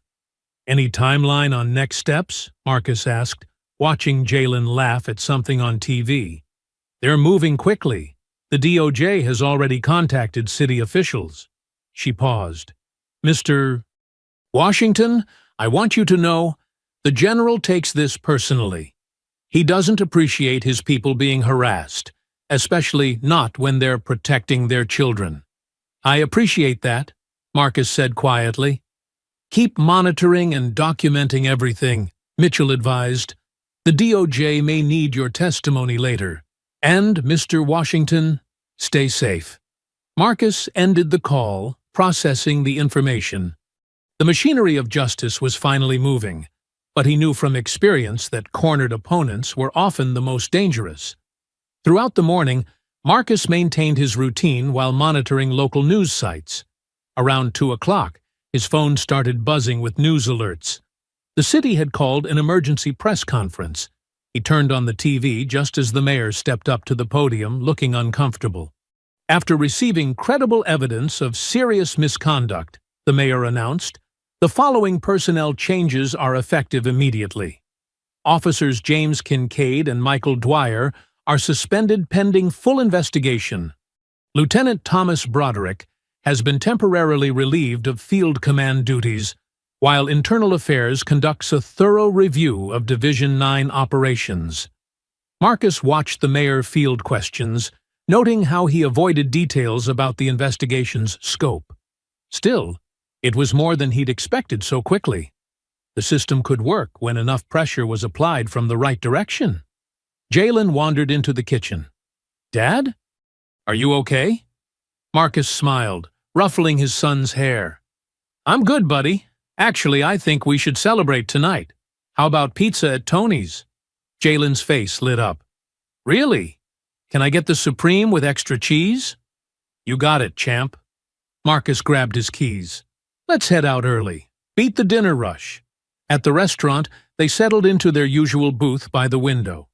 "Any timeline on next steps?" Marcus asked, watching Jalen laugh at something on TV. "They're moving quickly. The DOJ has already contacted city officials." She paused. "Mr. Washington, I want you to know, the General takes this personally. He doesn't appreciate his people being harassed, especially not when they're protecting their children." "I appreciate that," Marcus said quietly. "Keep monitoring and documenting everything," Mitchell advised. "The DOJ may need your testimony later. And, Mr. Washington, stay safe." Marcus ended the call, processing the information. The machinery of justice was finally moving, but he knew from experience that cornered opponents were often the most dangerous. Throughout the morning, Marcus maintained his routine while monitoring local news sites. Around 2 o'clock, his phone started buzzing with news alerts. The city had called an emergency press conference. He turned on the TV just as the mayor stepped up to the podium, looking uncomfortable. "After receiving credible evidence of serious misconduct," the mayor announced, "the following personnel changes are effective immediately. Officers James Kincaid and Michael Dwyer are suspended pending full investigation. Lieutenant Thomas Broderick has been temporarily relieved of field command duties, while Internal Affairs conducts a thorough review of Division 9 operations." Marcus watched the mayor field questions, noting how he avoided details about the investigation's scope. Still, it was more than he'd expected so quickly. The system could work when enough pressure was applied from the right direction. Jalen wandered into the kitchen. "Dad? Are you okay?" Marcus smiled, ruffling his son's hair. "I'm good, buddy. Actually, I think we should celebrate tonight. How about pizza at Tony's?" Jalen's face lit up. "Really? Can I get the Supreme with extra cheese?" "You got it, champ." Marcus grabbed his keys. "Let's head out early. Beat the dinner rush." At the restaurant, they settled into their usual booth by the window.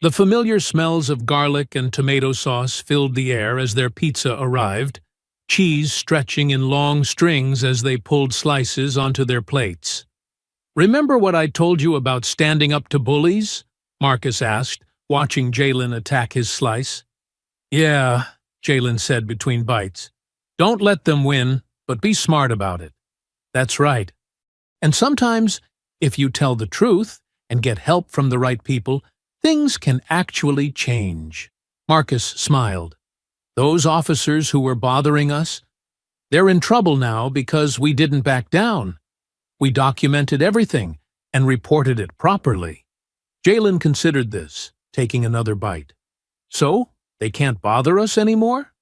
The familiar smells of garlic and tomato sauce filled the air as their pizza arrived, cheese stretching in long strings as they pulled slices onto their plates. "Remember what I told you about standing up to bullies?" Marcus asked, watching Jalen attack his slice. "Yeah," Jalen said between bites. "Don't let them win, but be smart about it." "That's right. And sometimes, if you tell the truth and get help from the right people, things can actually change." Marcus smiled. "Those officers who were bothering us, they're in trouble now because we didn't back down. We documented everything and reported it properly." Jalen considered this, taking another bite. "So, they can't bother us anymore?"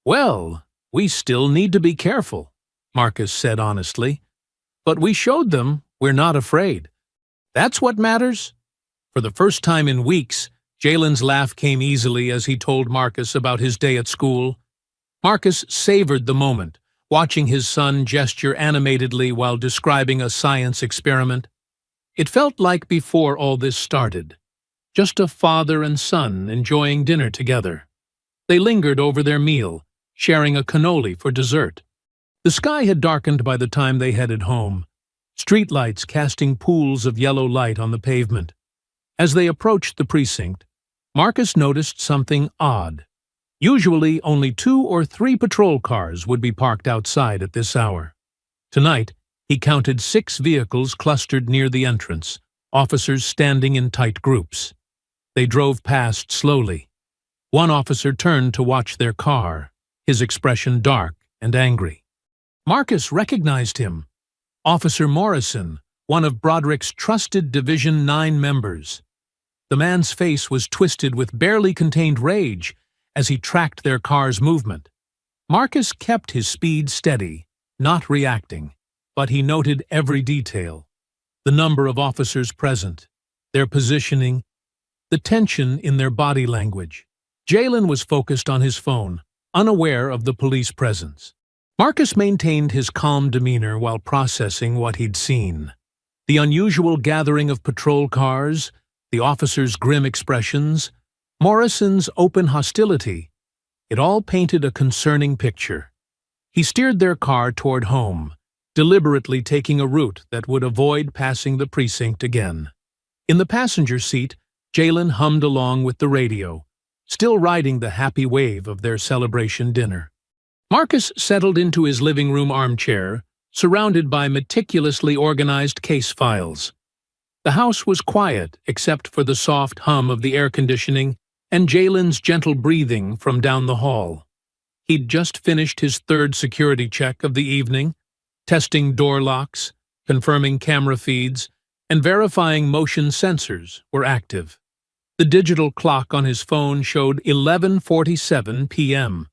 "Well, we still need to be careful," Marcus said honestly. "But we showed them we're not afraid. That's what matters." For the first time in weeks, Jalen's laugh came easily as he told Marcus about his day at school. Marcus savored the moment, watching his son gesture animatedly while describing a science experiment. It felt like before all this started, just a father and son enjoying dinner together. They lingered over their meal, sharing a cannoli for dessert. The sky had darkened by the time they headed home, streetlights casting pools of yellow light on the pavement. As they approached the precinct, Marcus noticed something odd. Usually, only 2 or 3 patrol cars would be parked outside at this hour. Tonight, he counted 6 vehicles clustered near the entrance, officers standing in tight groups. They drove past slowly. One officer turned to watch their car, his expression dark and angry. Marcus recognized him. Officer Morrison, one of Broderick's trusted Division 9 members. The man's face was twisted with barely contained rage as he tracked their car's movement. Marcus kept his speed steady, not reacting, but he noted every detail. The number of officers present, their positioning, the tension in their body language. Jalen was focused on his phone, unaware of the police presence. Marcus maintained his calm demeanor while processing what he'd seen. The unusual gathering of patrol cars, the officers' grim expressions, Morrison's open hostility. It all painted a concerning picture. He steered their car toward home, deliberately taking a route that would avoid passing the precinct again. In the passenger seat, Jalen hummed along with the radio, still riding the happy wave of their celebration dinner. Marcus settled into his living room armchair, surrounded by meticulously organized case files. The house was quiet except for the soft hum of the air conditioning and Jalen's gentle breathing from down the hall. He'd just finished his 3rd security check of the evening, testing door locks, confirming camera feeds, and verifying motion sensors were active. The digital clock on his phone showed 11:47 p.m.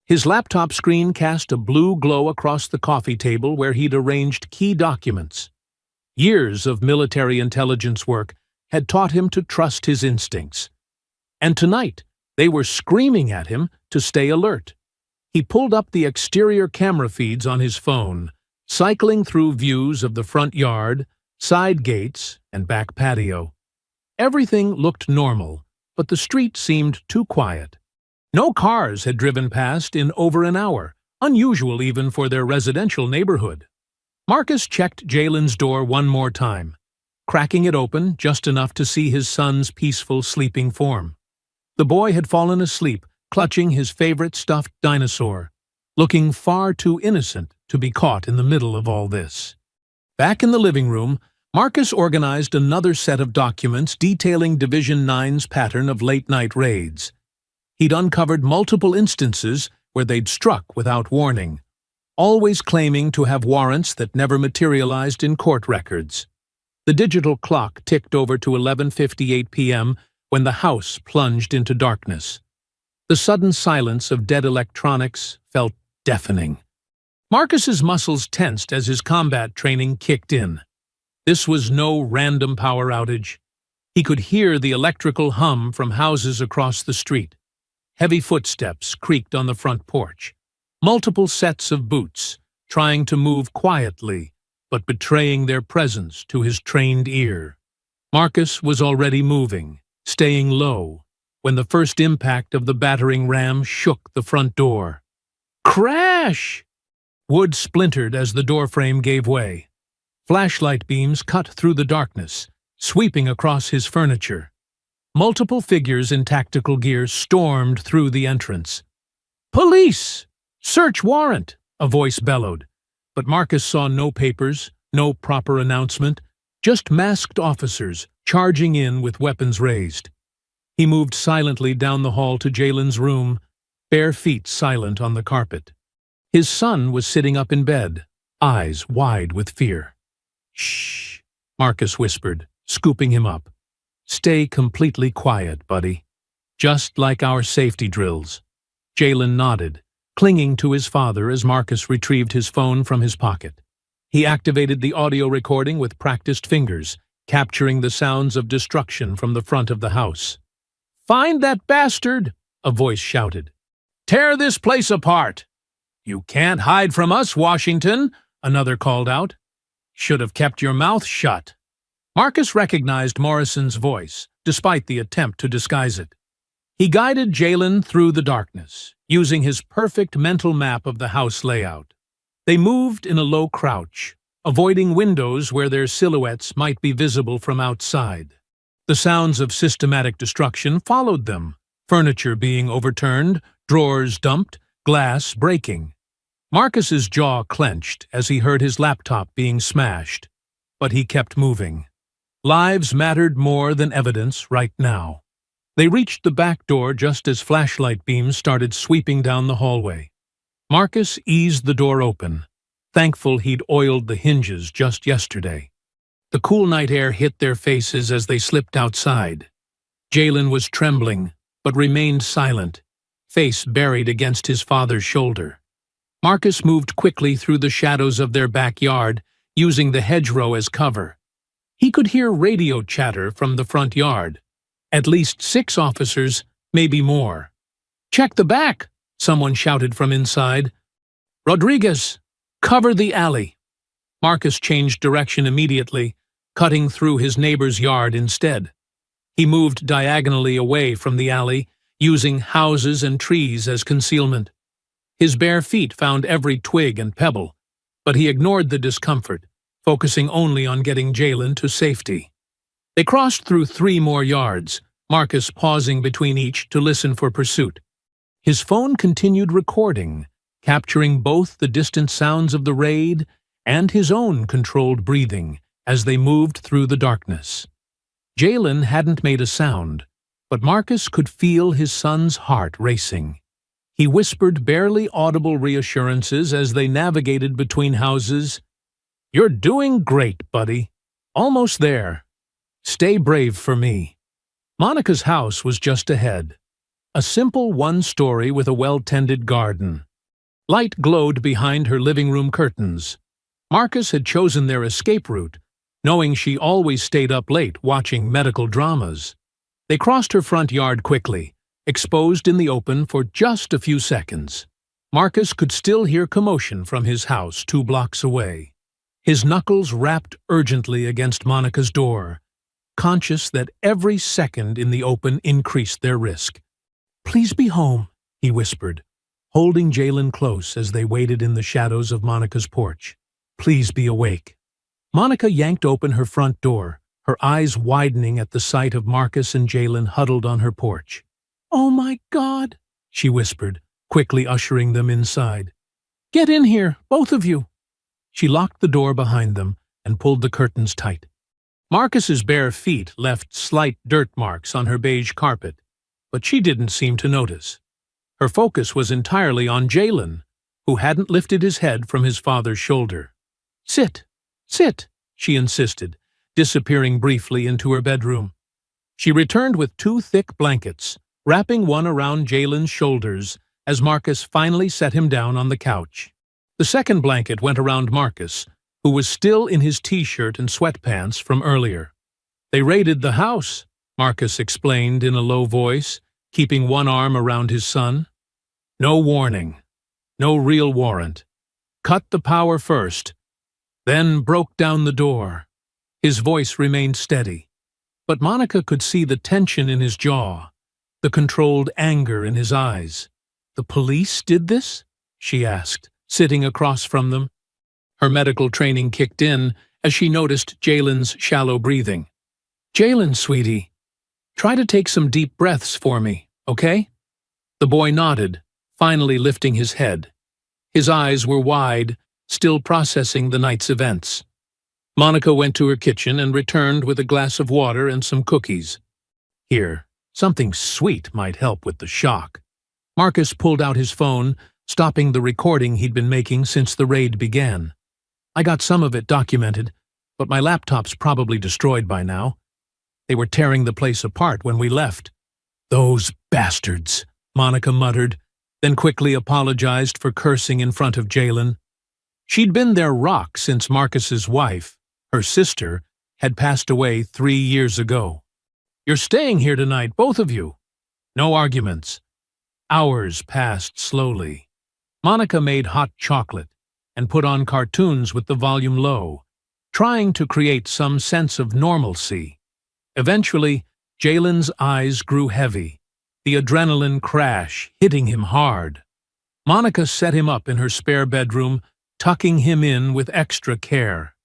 His laptop screen cast a blue glow across the coffee table where he'd arranged key documents. Years of military intelligence work had taught him to trust his instincts. And tonight, they were screaming at him to stay alert. He pulled up the exterior camera feeds on his phone, cycling through views of the front yard, side gates, and back patio. Everything looked normal, but the street seemed too quiet. No cars had driven past in over an hour, unusual even for their residential neighborhood. Marcus checked Jalen's door one more time, cracking it open just enough to see his son's peaceful sleeping form. The boy had fallen asleep, clutching his favorite stuffed dinosaur, looking far too innocent to be caught in the middle of all this. Back in the living room, Marcus organized another set of documents detailing Division 9's pattern of late-night raids. He'd uncovered multiple instances where they'd struck without warning, always claiming to have warrants that never materialized in court records. The digital clock ticked over to 11:58 p.m. when the house plunged into darkness. The sudden silence of dead electronics felt deafening. Marcus's muscles tensed as his combat training kicked in. This was no random power outage. He could hear the electrical hum from houses across the street. Heavy footsteps creaked on the front porch. Multiple sets of boots, trying to move quietly, but betraying their presence to his trained ear. Marcus was already moving, staying low, when the first impact of the battering ram shook the front door. Crash! Wood splintered as the doorframe gave way. Flashlight beams cut through the darkness, sweeping across his furniture. Multiple figures in tactical gear stormed through the entrance. "Police! Search warrant!" a voice bellowed. But Marcus saw no papers, no proper announcement, just masked officers charging in with weapons raised. He moved silently down the hall to Jalen's room, bare feet silent on the carpet. His son was sitting up in bed, eyes wide with fear. "Shh," Marcus whispered, scooping him up. "Stay completely quiet, buddy. Just like our safety drills." Jalen nodded, clinging to his father as Marcus retrieved his phone from his pocket. He activated the audio recording with practiced fingers, capturing the sounds of destruction from the front of the house. "Find that bastard!" a voice shouted. "Tear this place apart!" "You can't hide from us, Washington," another called out. "Should have kept your mouth shut." Marcus recognized Morrison's voice, despite the attempt to disguise it. He guided Jalen through the darkness, using his perfect mental map of the house layout. They moved in a low crouch, avoiding windows where their silhouettes might be visible from outside. The sounds of systematic destruction followed them, furniture being overturned, Drawers dumped, glass breaking. Marcus's jaw clenched as he heard his laptop being smashed, but he kept moving. Lives mattered more than evidence right now. They reached the back door just as flashlight beams started sweeping down the hallway. Marcus eased the door open, thankful he'd oiled the hinges just yesterday. The cool night air hit their faces as they slipped outside. Jalen was trembling, but remained silent, face buried against his father's shoulder. Marcus moved quickly through the shadows of their backyard, using the hedgerow as cover. He could hear radio chatter from the front yard. At least 6 officers, maybe more. "Check the back!" someone shouted from inside. "Rodriguez, cover the alley!" Marcus changed direction immediately, cutting through his neighbor's yard instead. He moved diagonally away from the alley, using houses and trees as concealment. His bare feet found every twig and pebble, but he ignored the discomfort, focusing only on getting Jalen to safety. They crossed through 3 more yards, Marcus pausing between each to listen for pursuit. His phone continued recording, capturing both the distant sounds of the raid and his own controlled breathing as they moved through the darkness. Jalen hadn't made a sound, but Marcus could feel his son's heart racing. He whispered barely audible reassurances as they navigated between houses. "You're doing great, buddy. Almost there. Stay brave for me." Monica's house was just ahead. A simple 1-story with a well-tended garden. Light glowed behind her living room curtains. Marcus had chosen their escape route, knowing she always stayed up late watching medical dramas. They crossed her front yard quickly, exposed in the open for just a few seconds. Marcus could still hear commotion from his house 2 blocks away. His knuckles rapped urgently against Monica's door, conscious that every second in the open increased their risk. "Please be home," he whispered, holding Jalen close as they waited in the shadows of Monica's porch. "Please be awake." Monica yanked open her front door, her eyes widening at the sight of Marcus and Jalen huddled on her porch. "Oh my God," she whispered, quickly ushering them inside. "Get in here, both of you." She locked the door behind them and pulled the curtains tight. Marcus's bare feet left slight dirt marks on her beige carpet, but she didn't seem to notice. Her focus was entirely on Jalen, who hadn't lifted his head from his father's shoulder. "Sit, sit," she insisted, disappearing briefly into her bedroom. She returned with 2 thick blankets, wrapping one around Jalen's shoulders as Marcus finally set him down on the couch. The second blanket went around Marcus, who was still in his t-shirt and sweatpants from earlier. "They raided the house," Marcus explained in a low voice, keeping one arm around his son. "No warning. No real warrant. Cut the power first, then broke down the door." His voice remained steady, but Monica could see the tension in his jaw, the controlled anger in his eyes. "The police did this?" she asked, sitting across from them. Her medical training kicked in as she noticed Jalen's shallow breathing. "Jalen, sweetie, try to take some deep breaths for me, okay?" The boy nodded, finally lifting his head. His eyes were wide, still processing the night's events. Monica went to her kitchen and returned with a glass of water and some cookies. "Here, something sweet might help with the shock." Marcus pulled out his phone, stopping the recording he'd been making since the raid began. "I got some of it documented, but my laptop's probably destroyed by now. They were tearing the place apart when we left." "Those bastards," Monica muttered, then quickly apologized for cursing in front of Jalen. She'd been their rock since Marcus's wife, her sister, had passed away 3 years ago. "You're staying here tonight, both of you." No arguments. Hours passed slowly. Monica made hot chocolate and put on cartoons with the volume low, trying to create some sense of normalcy. Eventually, Jalen's eyes grew heavy, the adrenaline crash hitting him hard. Monica set him up in her spare bedroom, tucking him in with extra care.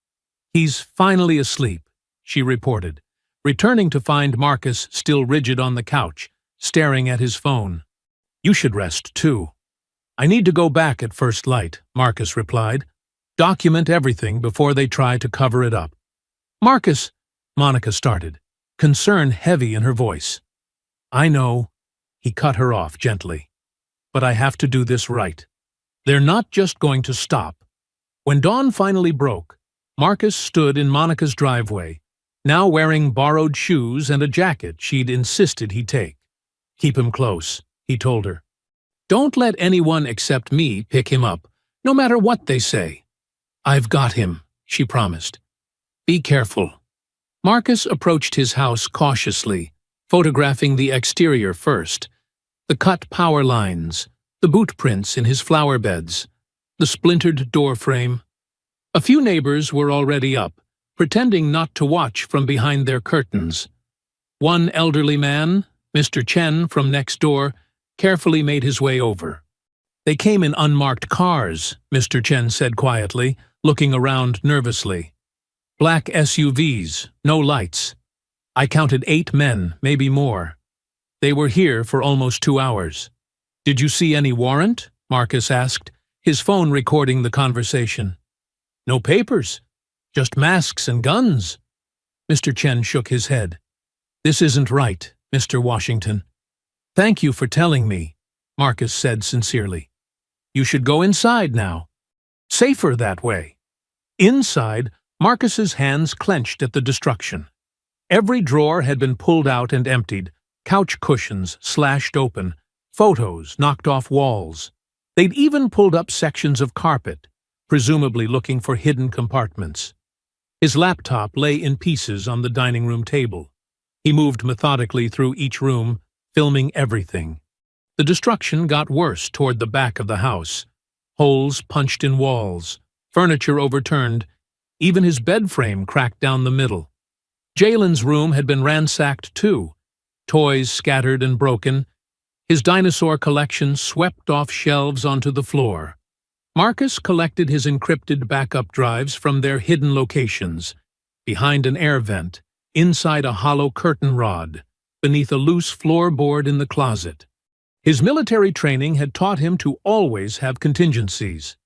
"He's finally asleep," she reported, returning to find Marcus still rigid on the couch, staring at his phone. You should rest, too. I need to go back at first light, Marcus replied. Document everything before they try to cover it up. Marcus, Monica started, concern heavy in her voice. I know, he cut her off gently. But I have to do this right. They're not just going to stop. When dawn finally broke, Marcus stood in Monica's driveway, now wearing borrowed shoes and a jacket she'd insisted he take. Keep him close, he told her. Don't let anyone except me pick him up, no matter what they say. I've got him, she promised. Be careful. Marcus approached his house cautiously, photographing the exterior first. The cut power lines, the boot prints in his flower beds, the splintered door frame. A few neighbors were already up, pretending not to watch from behind their curtains. One elderly man, Mr. Chen from next door, carefully made his way over. They came in unmarked cars, Mr. Chen said quietly, looking around nervously. Black SUVs, no lights. I counted 8 men, maybe more. They were here for almost 2 hours. Did you see any warrant? Marcus asked, his phone recording the conversation. No papers, just masks and guns. Mr. Chen shook his head. This isn't right, Mr. Washington. Thank you for telling me, Marcus said sincerely. You should go inside now. Safer that way. Inside, Marcus's hands clenched at the destruction. Every drawer had been pulled out and emptied, couch cushions slashed open, photos knocked off walls. They'd even pulled up sections of carpet, presumably looking for hidden compartments. His laptop lay in pieces on the dining room table. He moved methodically through each room, filming everything. The destruction got worse toward the back of the house. Holes punched in walls, furniture overturned, even his bed frame cracked down the middle. Jalen's room had been ransacked too, toys scattered and broken, his dinosaur collection swept off shelves onto the floor. Marcus collected his encrypted backup drives from their hidden locations, behind an air vent, inside a hollow curtain rod, beneath a loose floorboard in the closet. His military training had taught him to always have contingencies.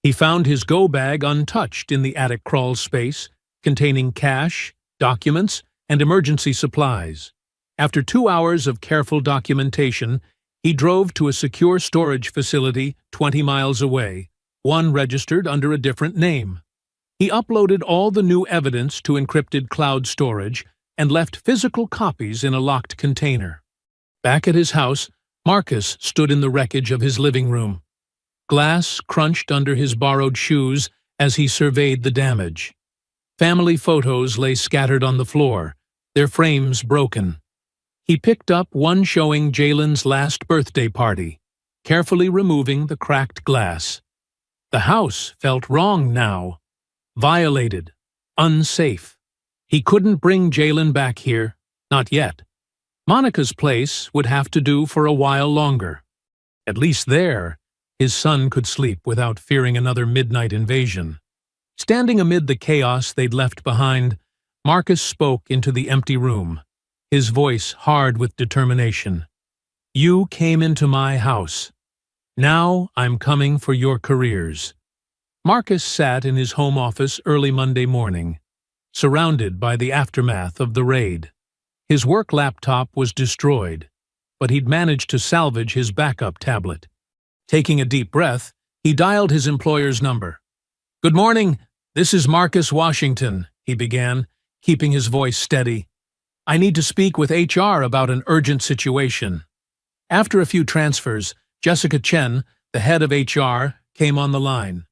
He found his go bag untouched in the attic crawl space, containing cash, documents, and emergency supplies. After 2 hours of careful documentation, he drove to a secure storage facility 20 miles away, one registered under a different name. He uploaded all the new evidence to encrypted cloud storage and left physical copies in a locked container. Back at his house, Marcus stood in the wreckage of his living room. Glass crunched under his borrowed shoes as he surveyed the damage. Family photos lay scattered on the floor, their frames broken. He picked up one showing Jalen's last birthday party, carefully removing the cracked glass. The house felt wrong now, violated, unsafe. He couldn't bring Jalen back here, not yet. Monica's place would have to do for a while longer. At least there, his son could sleep without fearing another midnight invasion. Standing amid the chaos they'd left behind, Marcus spoke into the empty room, his voice hard with determination. You came into my house. Now I'm coming for your careers. Marcus sat in his home office early Monday morning, surrounded by the aftermath of the raid. His work laptop was destroyed, but he'd managed to salvage his backup tablet. Taking a deep breath, he dialed his employer's number. Good morning, this is Marcus Washington, he began, keeping his voice steady. I need to speak with HR about an urgent situation. After a few transfers, Jessica Chen, the head of HR, came on the line.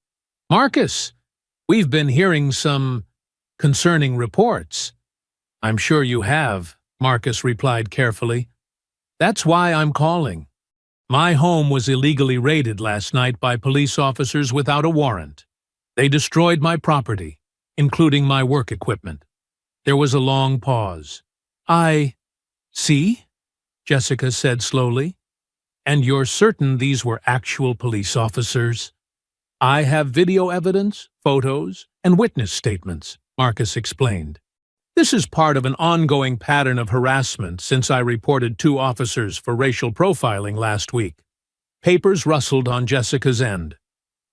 Marcus, we've been hearing some concerning reports. I'm sure you have, Marcus replied carefully. That's why I'm calling. My home was illegally raided last night by police officers without a warrant. They destroyed my property, including my work equipment. There was a long pause. See? Jessica said slowly. And you're certain these were actual police officers? I have video evidence, photos, and witness statements, Marcus explained. This is part of an ongoing pattern of harassment since I reported 2 officers for racial profiling last week. Papers rustled on Jessica's end.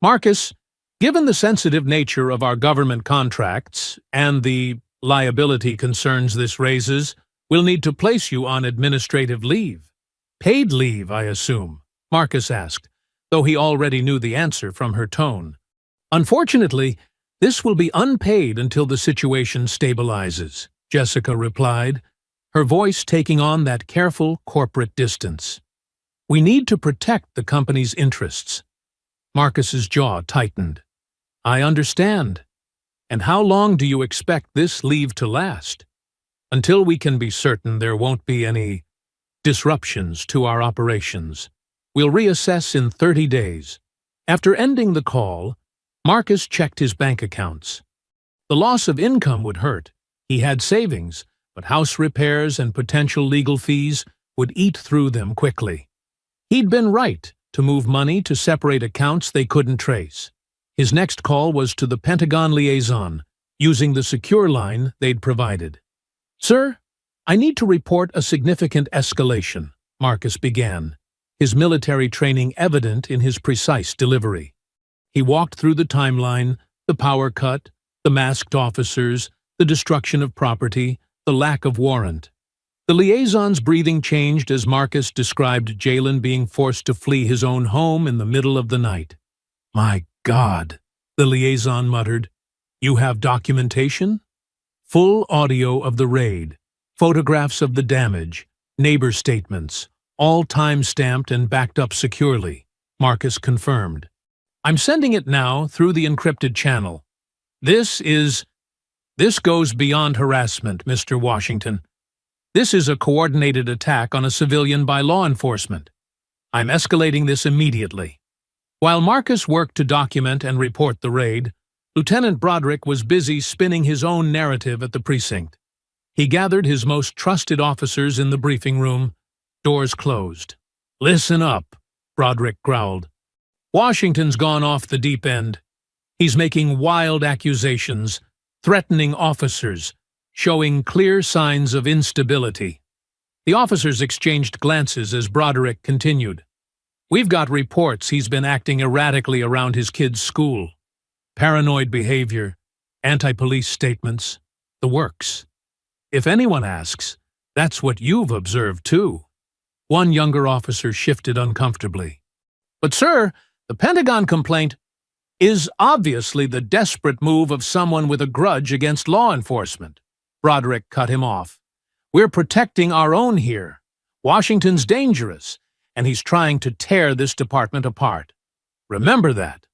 "Marcus, given the sensitive nature of our government contracts and the liability concerns this raises, we'll need to place you on administrative leave." "Paid leave, I assume?" Marcus asked, though he already knew the answer from her tone. "Unfortunately, this will be unpaid until the situation stabilizes," Jessica replied, her voice taking on that careful corporate distance. "We need to protect the company's interests." Marcus's jaw tightened. "I understand. And how long do you expect this leave to last?" "Until we can be certain there won't be any disruptions to our operations. We'll reassess in 30 days. After ending the call, Marcus checked his bank accounts. The loss of income would hurt. He had savings, but house repairs and potential legal fees would eat through them quickly. He'd been right to move money to separate accounts they couldn't trace. His next call was to the Pentagon liaison, using the secure line they'd provided. "Sir, I need to report a significant escalation," Marcus began, his military training evident in his precise delivery. He walked through the timeline, the power cut, the masked officers, the destruction of property, the lack of warrant. The liaison's breathing changed as Marcus described Jalen being forced to flee his own home in the middle of the night. "My God," the liaison muttered. "You have documentation?" "Full audio of the raid, photographs of the damage, neighbor statements, all time-stamped and backed up securely," Marcus confirmed. "I'm sending it now through the encrypted channel. This goes beyond harassment, Mr. Washington. This is a coordinated attack on a civilian by law enforcement. I'm escalating this immediately." While Marcus worked to document and report the raid, Lieutenant Broderick was busy spinning his own narrative at the precinct. He gathered his most trusted officers in the briefing room, doors closed. "Listen up," Broderick growled. "Washington's gone off the deep end. He's making wild accusations, threatening officers, showing clear signs of instability." The officers exchanged glances as Broderick continued. "We've got reports he's been acting erratically around his kids' school. Paranoid behavior, anti-police statements, the works. If anyone asks, that's what you've observed too." One younger officer shifted uncomfortably. "But sir, the Pentagon complaint is obviously the desperate move of someone with a grudge against law enforcement." Broderick cut him off. "We're protecting our own here. Washington's dangerous, and he's trying to tear this department apart. Remember that."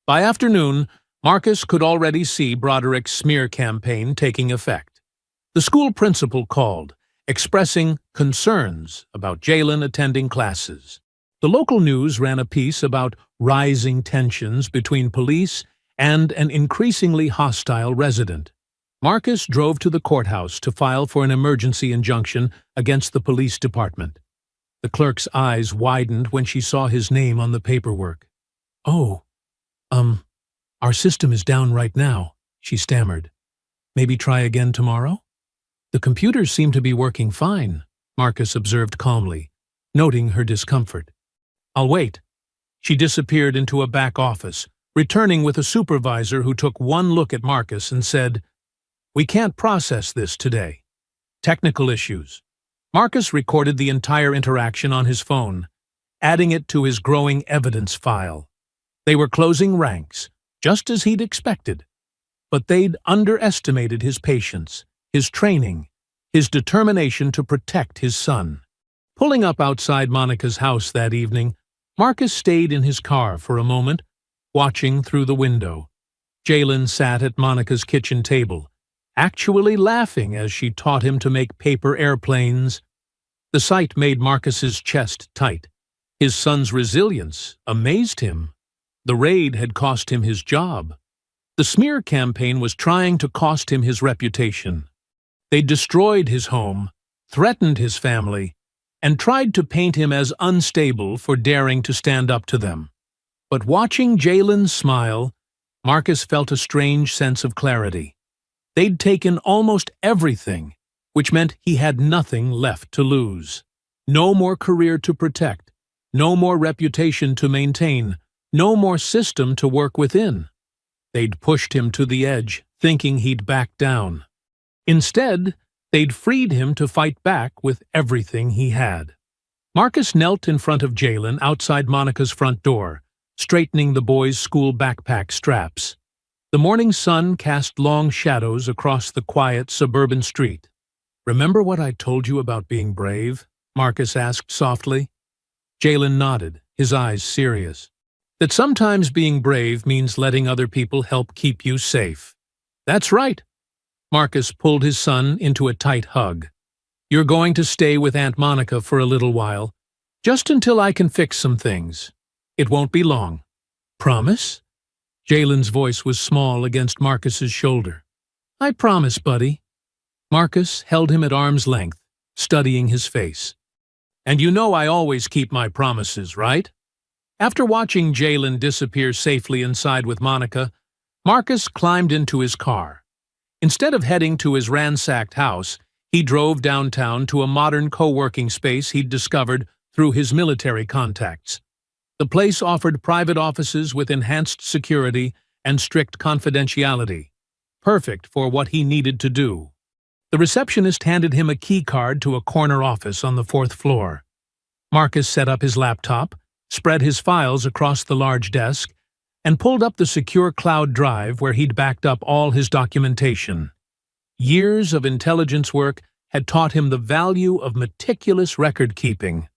By afternoon, Marcus could already see Broderick's smear campaign taking effect. The school principal called, expressing concerns about Jalen attending classes. The local news ran a piece about rising tensions between police and an increasingly hostile resident. Marcus drove to the courthouse to file for an emergency injunction against the police department. The clerk's eyes widened when she saw his name on the paperwork. "Oh, our system is down right now," she stammered. "Maybe try again tomorrow?" "The computers seem to be working fine," Marcus observed calmly, noting her discomfort. "I'll wait." She disappeared into a back office, returning with a supervisor who took one look at Marcus and said, "We can't process this today. Technical issues." Marcus recorded the entire interaction on his phone, adding it to his growing evidence file. They were closing ranks, just as he'd expected. But they'd underestimated his patience, his training, his determination to protect his son. Pulling up outside Monica's house that evening, Marcus stayed in his car for a moment, watching through the window. Jalen sat at Monica's kitchen table, actually laughing as she taught him to make paper airplanes. The sight made Marcus's chest tight. His son's resilience amazed him. The raid had cost him his job. The smear campaign was trying to cost him his reputation. They destroyed his home, threatened his family, and tried to paint him as unstable for daring to stand up to them. But watching Jalen smile, Marcus felt a strange sense of clarity. They'd taken almost everything, which meant he had nothing left to lose. No more career to protect, No more reputation to maintain, no more system to work within. They'd pushed him to the edge, thinking he'd back down. Instead, they'd freed him to fight back with everything he had. Marcus knelt in front of Jalen outside Monica's front door, straightening the boy's school backpack straps. The morning sun cast long shadows across the quiet suburban street. "Remember what I told you about being brave?" Marcus asked softly. Jalen nodded, his eyes serious. "That sometimes being brave means letting other people help keep you safe." "That's right." Marcus pulled his son into a tight hug. "You're going to stay with Aunt Monica for a little while, just until I can fix some things. It won't be long. Promise?" Jalen's voice was small against Marcus's shoulder. "I promise, buddy." Marcus held him at arm's length, studying his face. "And you know I always keep my promises, right?" After watching Jalen disappear safely inside with Monica, Marcus climbed into his car. Instead of heading to his ransacked house, he drove downtown to a modern co-working space he'd discovered through his military contacts. The place offered private offices with enhanced security and strict confidentiality, perfect for what he needed to do. The receptionist handed him a key card to a corner office on the 4th floor. Marcus set up his laptop, spread his files across the large desk, and pulled up the secure cloud drive where he'd backed up all his documentation. Years of intelligence work had taught him the value of meticulous record-keeping.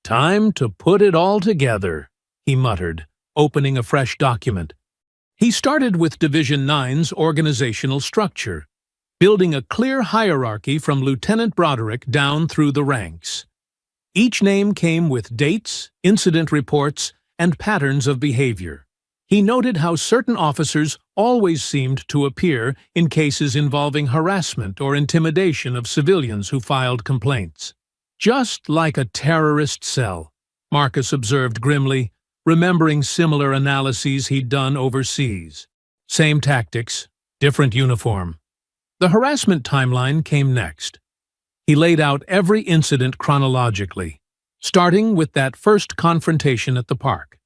"Time to put it all together," he muttered, opening a fresh document. He started with Division 9's organizational structure, building a clear hierarchy from Lieutenant Broderick down through the ranks. Each name came with dates, incident reports, and patterns of behavior. He noted how certain officers always seemed to appear in cases involving harassment or intimidation of civilians who filed complaints. "Just like a terrorist cell," Marcus observed grimly, remembering similar analyses he'd done overseas. Same tactics, different uniform. The harassment timeline came next. He laid out every incident chronologically, starting with that first confrontation at the park.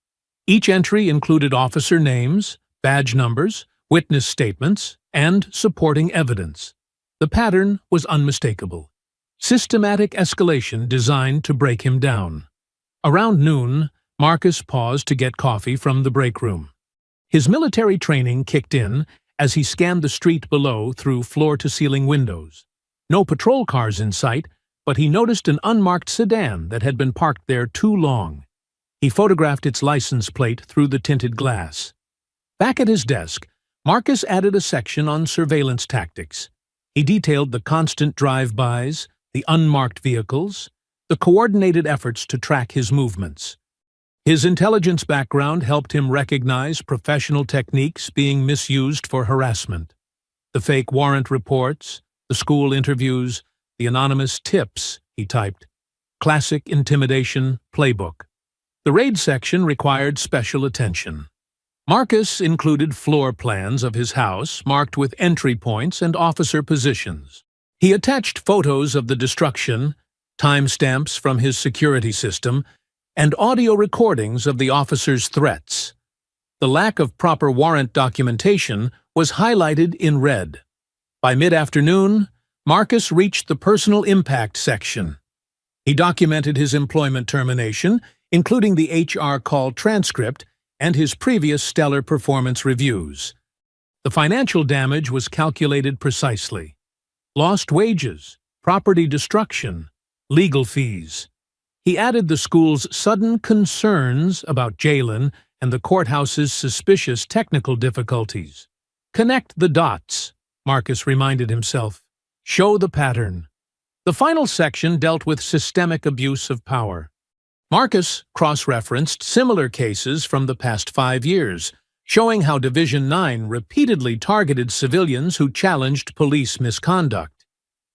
Each entry included officer names, badge numbers, witness statements, and supporting evidence. The pattern was unmistakable. Systematic escalation designed to break him down. Around noon, Marcus paused to get coffee from the break room. His military training kicked in as he scanned the street below through floor-to-ceiling windows. No patrol cars in sight, but he noticed an unmarked sedan that had been parked there too long. He photographed its license plate through the tinted glass. Back at his desk, Marcus added a section on surveillance tactics. He detailed the constant drive-bys, the unmarked vehicles, the coordinated efforts to track his movements. His intelligence background helped him recognize professional techniques being misused for harassment. The fake warrant reports, the school interviews, the anonymous tips, he typed. Classic intimidation playbook. The raid section required special attention. Marcus included floor plans of his house marked with entry points and officer positions. He attached photos of the destruction, timestamps from his security system, and audio recordings of the officers' threats. The lack of proper warrant documentation was highlighted in red. By mid-afternoon, Marcus reached the personal impact section. He documented his employment termination, including the HR call transcript and his previous stellar performance reviews. The financial damage was calculated precisely. Lost wages, property destruction, legal fees. He added the school's sudden concerns about Jalen and the courthouse's suspicious technical difficulties. Connect the dots, Marcus reminded himself. Show the pattern. The final section dealt with systemic abuse of power. Marcus cross-referenced similar cases from the past 5 years, showing how Division 9 repeatedly targeted civilians who challenged police misconduct.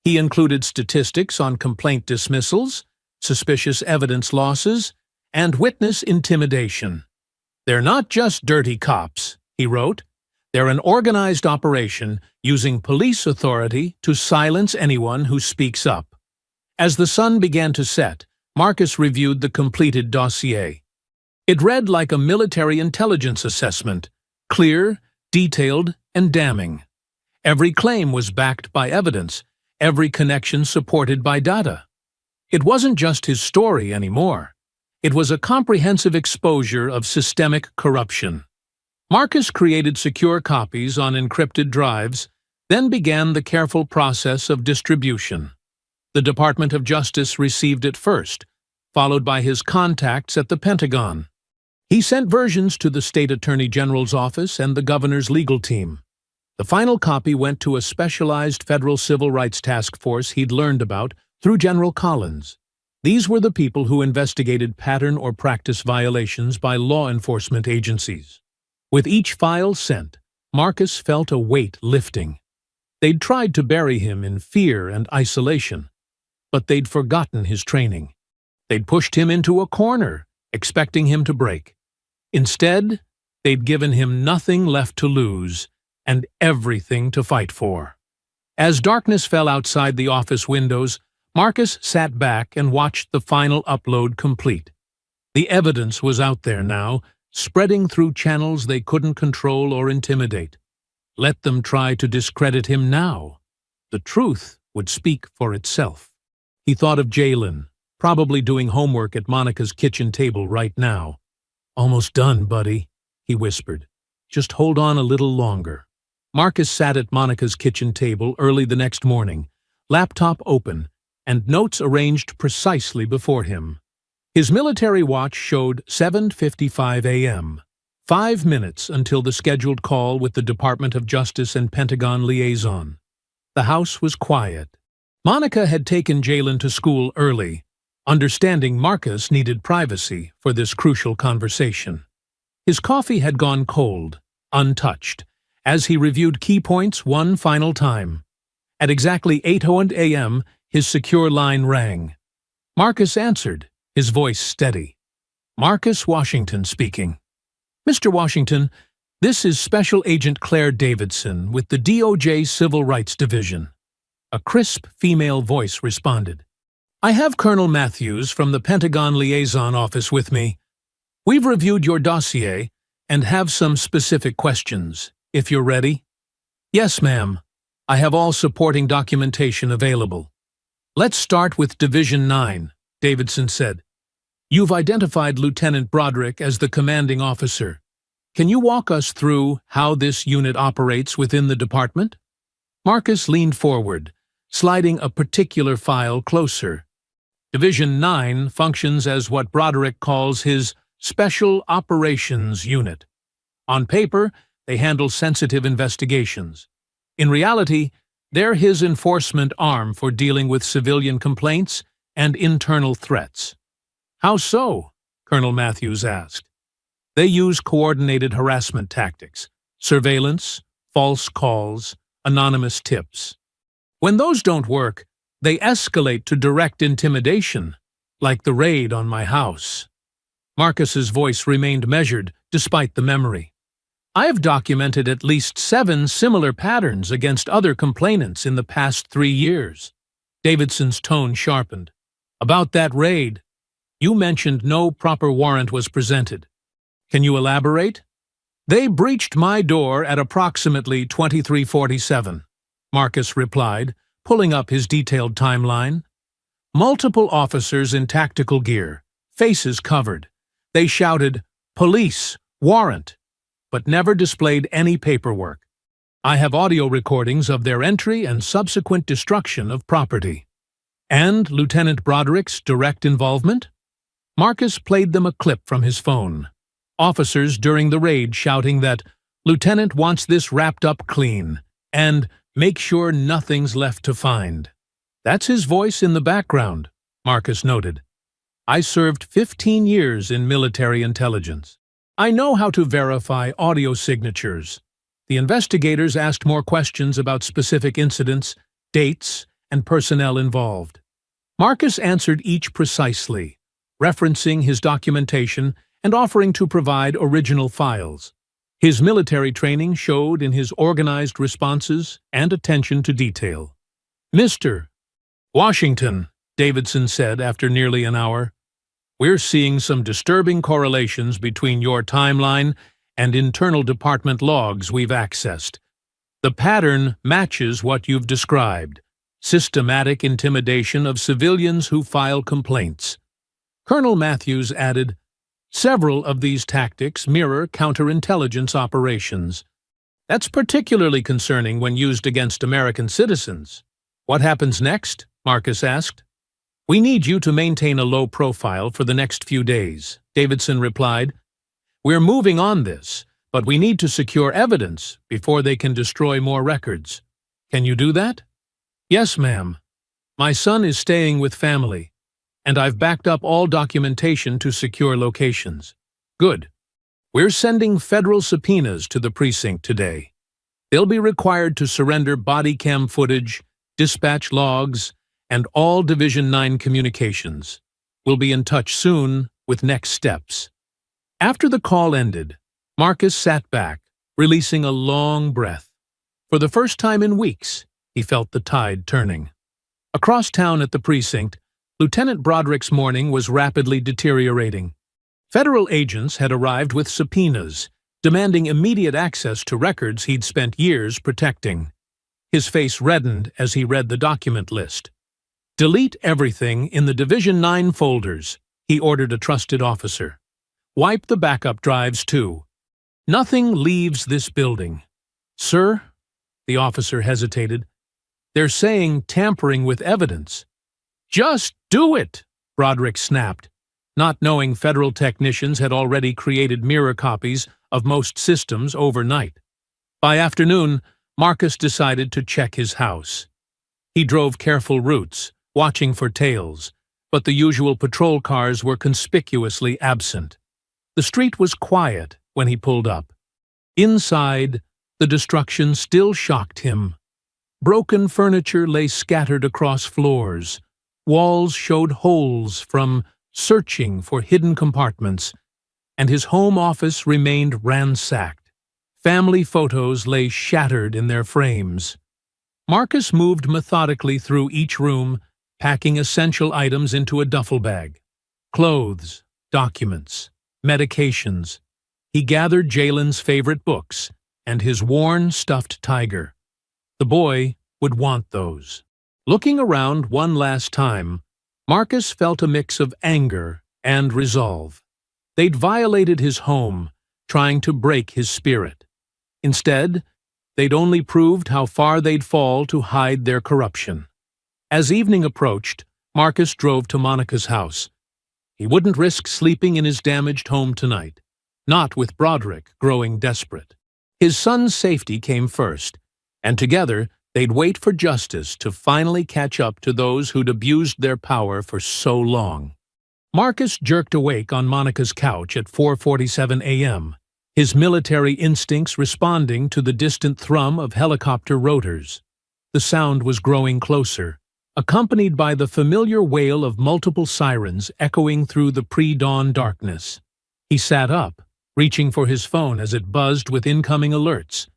He included statistics on complaint dismissals, suspicious evidence losses, and witness intimidation. "They're not just dirty cops," he wrote. "They're an organized operation using police authority to silence anyone who speaks up." As the sun began to set, Marcus reviewed the completed dossier. It read like a military intelligence assessment, clear, detailed, and damning. Every claim was backed by evidence, every connection supported by data. It wasn't just his story anymore. It was a comprehensive exposure of systemic corruption. Marcus created secure copies on encrypted drives, then began the careful process of distribution. The Department of Justice received it first, followed by his contacts at the Pentagon. He sent versions to the State Attorney General's office and the governor's legal team. The final copy went to a specialized federal civil rights task force he'd learned about through General Collins. These were the people who investigated pattern or practice violations by law enforcement agencies. With each file sent, Marcus felt a weight lifting. They'd tried to bury him in fear and isolation, but they'd forgotten his training. They'd pushed him into a corner, expecting him to break. Instead, they'd given him nothing left to lose and everything to fight for. As darkness fell outside the office windows, Marcus sat back and watched the final upload complete. The evidence was out there now, spreading through channels they couldn't control or intimidate. Let them try to discredit him now. The truth would speak for itself. He thought of Jalen, probably doing homework at Monica's kitchen table right now. "Almost done, buddy," he whispered. "Just hold on a little longer." Marcus sat at Monica's kitchen table early the next morning, laptop open, and notes arranged precisely before him. His military watch showed 7:55 a.m., 5 minutes until the scheduled call with the Department of Justice and Pentagon liaison. The house was quiet. Monica had taken Jalen to school early, understanding Marcus needed privacy for this crucial conversation. His coffee had gone cold, untouched, as he reviewed key points one final time. At exactly 8:00 a.m., his secure line rang. Marcus answered, his voice steady. "Marcus Washington speaking." "Mr. Washington, this is Special Agent Claire Davidson with the DOJ Civil Rights Division." A crisp female voice responded. "I have Colonel Matthews from the Pentagon Liaison Office with me. We've reviewed your dossier and have some specific questions, if you're ready." "Yes, ma'am. I have all supporting documentation available." "Let's start with Division 9, Davidson said. "You've identified Lieutenant Broderick as the commanding officer. Can you walk us through how this unit operates within the department?" Marcus leaned forward, sliding a particular file closer. Division 9 functions as what Broderick calls his Special Operations Unit. On paper, they handle sensitive investigations. In reality, they're his enforcement arm for dealing with civilian complaints and internal threats. "How so?" Colonel Matthews asked. "They use coordinated harassment tactics, surveillance, false calls, anonymous tips. When those don't work, they escalate to direct intimidation, like the raid on my house." Marcus's voice remained measured despite the memory. "I have documented at least 7 similar patterns against other complainants in the past 3 years. Davidson's tone sharpened. "About that raid, you mentioned no proper warrant was presented. Can you elaborate?" "They breached my door at approximately 23:47, Marcus replied, pulling up his detailed timeline. "Multiple officers in tactical gear, faces covered. They shouted, 'Police! Warrant!' but never displayed any paperwork. I have audio recordings of their entry and subsequent destruction of property." "And Lieutenant Broderick's direct involvement?" Marcus played them a clip from his phone. Officers during the raid shouting that "Lieutenant wants this wrapped up clean," and "make sure nothing's left to find." "That's his voice in the background," Marcus noted. "I served 15 years in military intelligence. I know how to verify audio signatures." The investigators asked more questions about specific incidents, dates, and personnel involved. Marcus answered each precisely, referencing his documentation and offering to provide original files. His military training showed in his organized responses and attention to detail. "Mr. Washington," Davidson said after nearly an hour. "We're seeing some disturbing correlations between your timeline and internal department logs we've accessed. The pattern matches what you've described: systematic intimidation of civilians who file complaints." Colonel Matthews added, "Several of these tactics mirror counterintelligence operations. That's particularly concerning when used against American citizens." "What happens next?" Marcus asked. "We need you to maintain a low profile for the next few days," Davidson replied. "We're moving on this, but we need to secure evidence before they can destroy more records. Can you do that?" "Yes, ma'am. My son is staying with family, and I've backed up all documentation to secure locations." "Good. We're sending federal subpoenas to the precinct today. They'll be required to surrender body cam footage, dispatch logs, and all Division 9 communications. We'll be in touch soon with next steps." After the call ended, Marcus sat back, releasing a long breath. For the first time in weeks, he felt the tide turning. Across town at the precinct, Lieutenant Broderick's morning was rapidly deteriorating. Federal agents had arrived with subpoenas, demanding immediate access to records he'd spent years protecting. His face reddened as he read the document list. "Delete everything in the Division 9 folders," he ordered a trusted officer. "Wipe the backup drives, too. Nothing leaves this building." "Sir?" The officer hesitated. "They're saying tampering with evidence." "Just do it!" Broderick snapped, not knowing federal technicians had already created mirror copies of most systems overnight. By afternoon, Marcus decided to check his house. He drove careful routes, watching for tails, but the usual patrol cars were conspicuously absent. The street was quiet when he pulled up. Inside, the destruction still shocked him. Broken furniture lay scattered across floors. Walls showed holes from searching for hidden compartments, and his home office remained ransacked. Family photos lay shattered in their frames. Marcus moved methodically through each room, packing essential items into a duffel bag. Clothes, documents, medications. He gathered Jalen's favorite books and his worn, stuffed tiger. The boy would want those. Looking around one last time, Marcus felt a mix of anger and resolve. They'd violated his home, trying to break his spirit. Instead, they'd only proved how far they'd fall to hide their corruption. As evening approached, Marcus drove to Monica's house. He wouldn't risk sleeping in his damaged home tonight, not with Broderick growing desperate. His son's safety came first, and together they'd wait for justice to finally catch up to those who'd abused their power for so long. Marcus jerked awake on Monica's couch at 4:47 a.m., his military instincts responding to the distant thrum of helicopter rotors. The sound was growing closer, accompanied by the familiar wail of multiple sirens echoing through the pre-dawn darkness. He sat up, reaching for his phone as it buzzed with incoming alerts.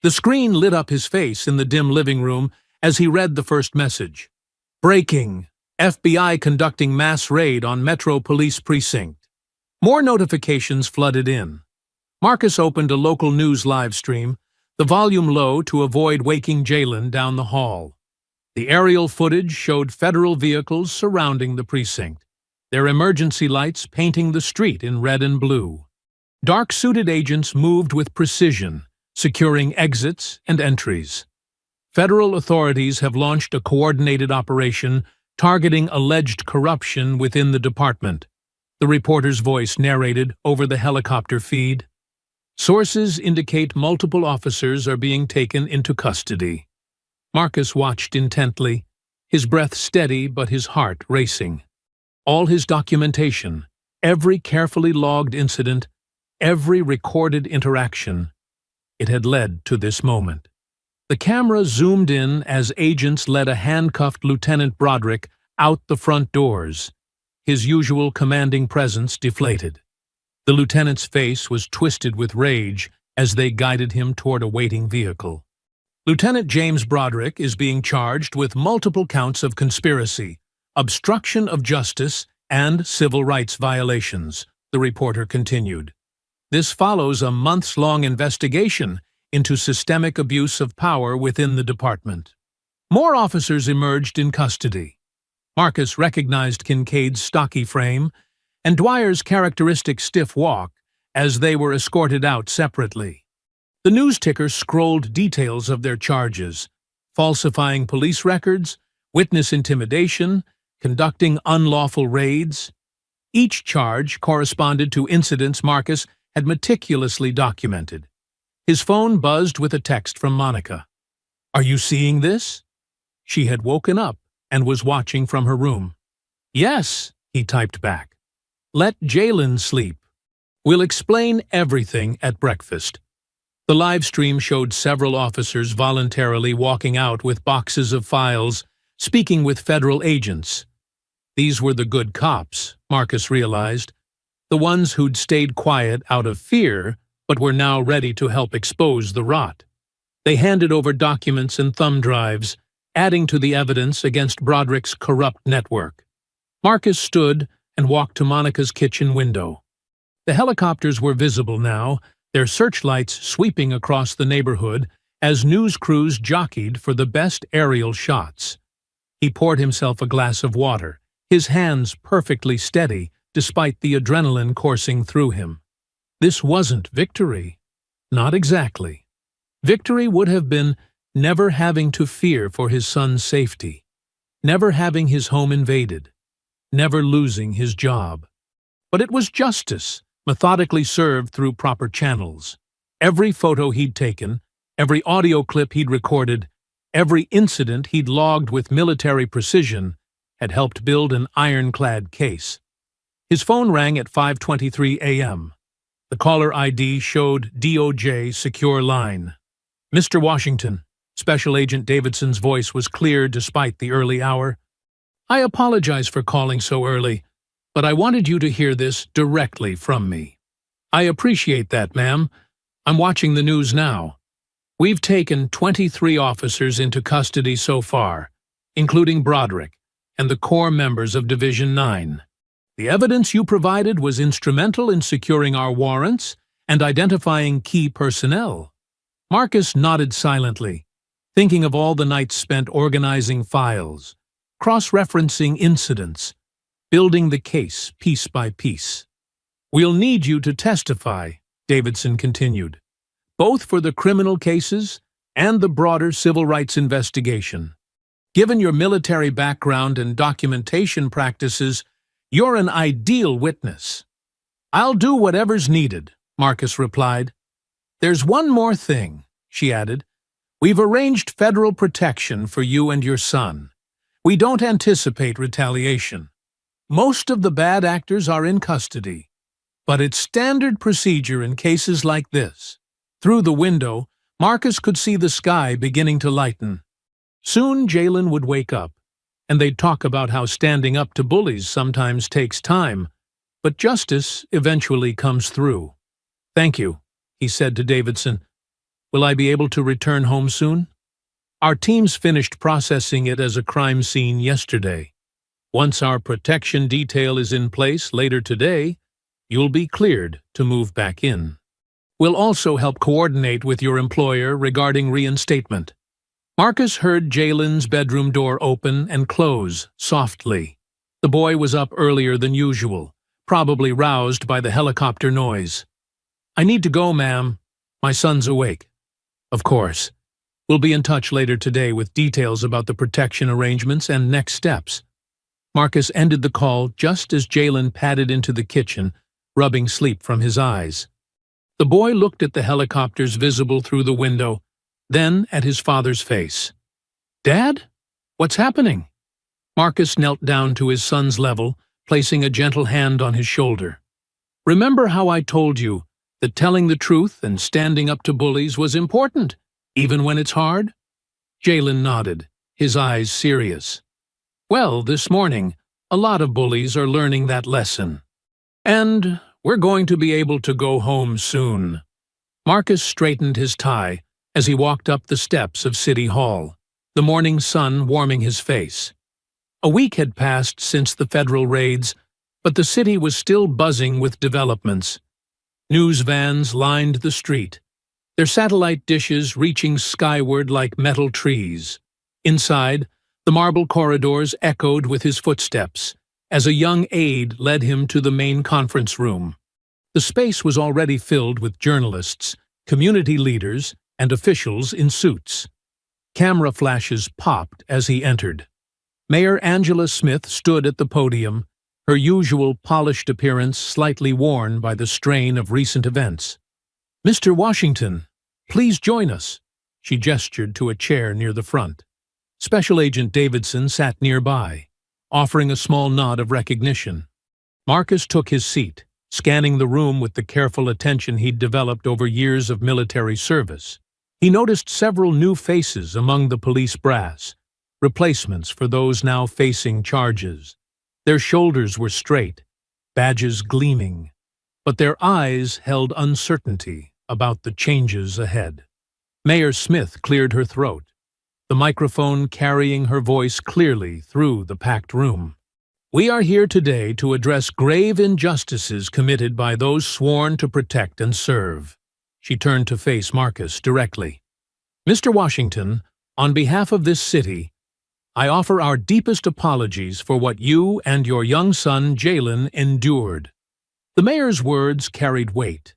The screen lit up his face in the dim living room as he read the first message. "Breaking! FBI conducting mass raid on Metro Police Precinct." More notifications flooded in. Marcus opened a local news live stream, the volume low to avoid waking Jalen down the hall. The aerial footage showed federal vehicles surrounding the precinct, their emergency lights painting the street in red and blue. Dark-suited agents moved with precision, securing exits and entries. Federal authorities have launched a coordinated operation targeting alleged corruption within the department, the reporter's voice narrated over the helicopter feed. Sources indicate multiple officers are being taken into custody. Marcus watched intently, his breath steady but his heart racing. All his documentation, every carefully logged incident, every recorded interaction, it had led to this moment. The camera zoomed in as agents led a handcuffed Lieutenant Broderick out the front doors, his usual commanding presence deflated. The lieutenant's face was twisted with rage as they guided him toward a waiting vehicle. "Lieutenant James Broderick is being charged with multiple counts of conspiracy, obstruction of justice, and civil rights violations, the reporter continued. This follows a months-long investigation into systemic abuse of power within the department. More officers emerged in custody. Marcus recognized Kincaid's stocky frame and Dwyer's characteristic stiff walk as they were escorted out separately. The news ticker scrolled details of their charges: falsifying police records, witness intimidation, conducting unlawful raids. Each charge corresponded to incidents Marcus had meticulously documented. His phone buzzed with a text from Monica. "Are you seeing this?" She had woken up and was watching from her room. "Yes," he typed back. "Let Jalen sleep. We'll explain everything at breakfast." The live stream showed several officers voluntarily walking out with boxes of files, speaking with federal agents. These were the good cops, Marcus realized, the ones who'd stayed quiet out of fear but were now ready to help expose the rot. They handed over documents and thumb drives, adding to the evidence against Broderick's corrupt network. Marcus stood and walked to Monica's kitchen window. The helicopters were visible now, their searchlights sweeping across the neighborhood as news crews jockeyed for the best aerial shots. He poured himself a glass of water, his hands perfectly steady despite the adrenaline coursing through him. This wasn't victory. Not exactly. Victory would have been never having to fear for his son's safety, never having his home invaded, never losing his job. But it was justice, methodically served through proper channels. Every photo he'd taken, every audio clip he'd recorded, every incident he'd logged with military precision had helped build an ironclad case. His phone rang at 5:23 a.m. The caller ID showed DOJ secure line. "Mr. Washington," Special Agent Davidson's voice was clear despite the early hour. "I apologize for calling so early, but I wanted you to hear this directly from me." "I appreciate that, ma'am. I'm watching the news now. We've taken 23 officers into custody so far, including Broderick and the core members of Division 9. The evidence you provided was instrumental in securing our warrants and identifying key personnel." Marcus nodded silently, thinking of all the nights spent organizing files, cross-referencing incidents, building the case piece by piece. "We'll need you to testify," Davidson continued, "both for the criminal cases and the broader civil rights investigation. Given your military background and documentation practices, you're an ideal witness." "I'll do whatever's needed," Marcus replied. "There's one more thing," she added. "We've arranged federal protection for you and your son. We don't anticipate retaliation. Most of the bad actors are in custody, but it's standard procedure in cases like this." Through the window, Marcus could see the sky beginning to lighten. Soon Jalen would wake up, and they'd talk about how standing up to bullies sometimes takes time, but justice eventually comes through. "Thank you," he said to Davidson. "Will I be able to return home soon?" "Our teams finished processing it as a crime scene yesterday. Once our protection detail is in place later today, you'll be cleared to move back in. We'll also help coordinate with your employer regarding reinstatement." Marcus heard Jalen's bedroom door open and close softly. The boy was up earlier than usual, probably roused by the helicopter noise. "I need to go, ma'am. My son's awake." "Of course. We'll be in touch later today with details about the protection arrangements and next steps." Marcus ended the call just as Jalen padded into the kitchen, rubbing sleep from his eyes. The boy looked at the helicopters visible through the window, then at his father's face. "Dad? What's happening?" Marcus knelt down to his son's level, placing a gentle hand on his shoulder. "Remember how I told you that telling the truth and standing up to bullies was important, even when it's hard?" Jalen nodded, his eyes serious. "Well, this morning, a lot of bullies are learning that lesson. And we're going to be able to go home soon." Marcus straightened his tie as he walked up the steps of City Hall, the morning sun warming his face. A week had passed since the federal raids, but the city was still buzzing with developments. News vans lined the street, their satellite dishes reaching skyward like metal trees. Inside, the marble corridors echoed with his footsteps, as a young aide led him to the main conference room. The space was already filled with journalists, community leaders, and officials in suits. Camera flashes popped as he entered. Mayor Angela Smith stood at the podium, her usual polished appearance slightly worn by the strain of recent events. "Mr. Washington, please join us." She gestured to a chair near the front. Special Agent Davidson sat nearby, offering a small nod of recognition. Marcus took his seat, scanning the room with the careful attention he'd developed over years of military service. He noticed several new faces among the police brass, replacements for those now facing charges. Their shoulders were straight, badges gleaming, but their eyes held uncertainty about the changes ahead. Mayor Smith cleared her throat, the microphone carrying her voice clearly through the packed room. "We are here today to address grave injustices committed by those sworn to protect and serve." She turned to face Marcus directly. "Mr. Washington, on behalf of this city, I offer our deepest apologies for what you and your young son, Jalen, endured." The mayor's words carried weight,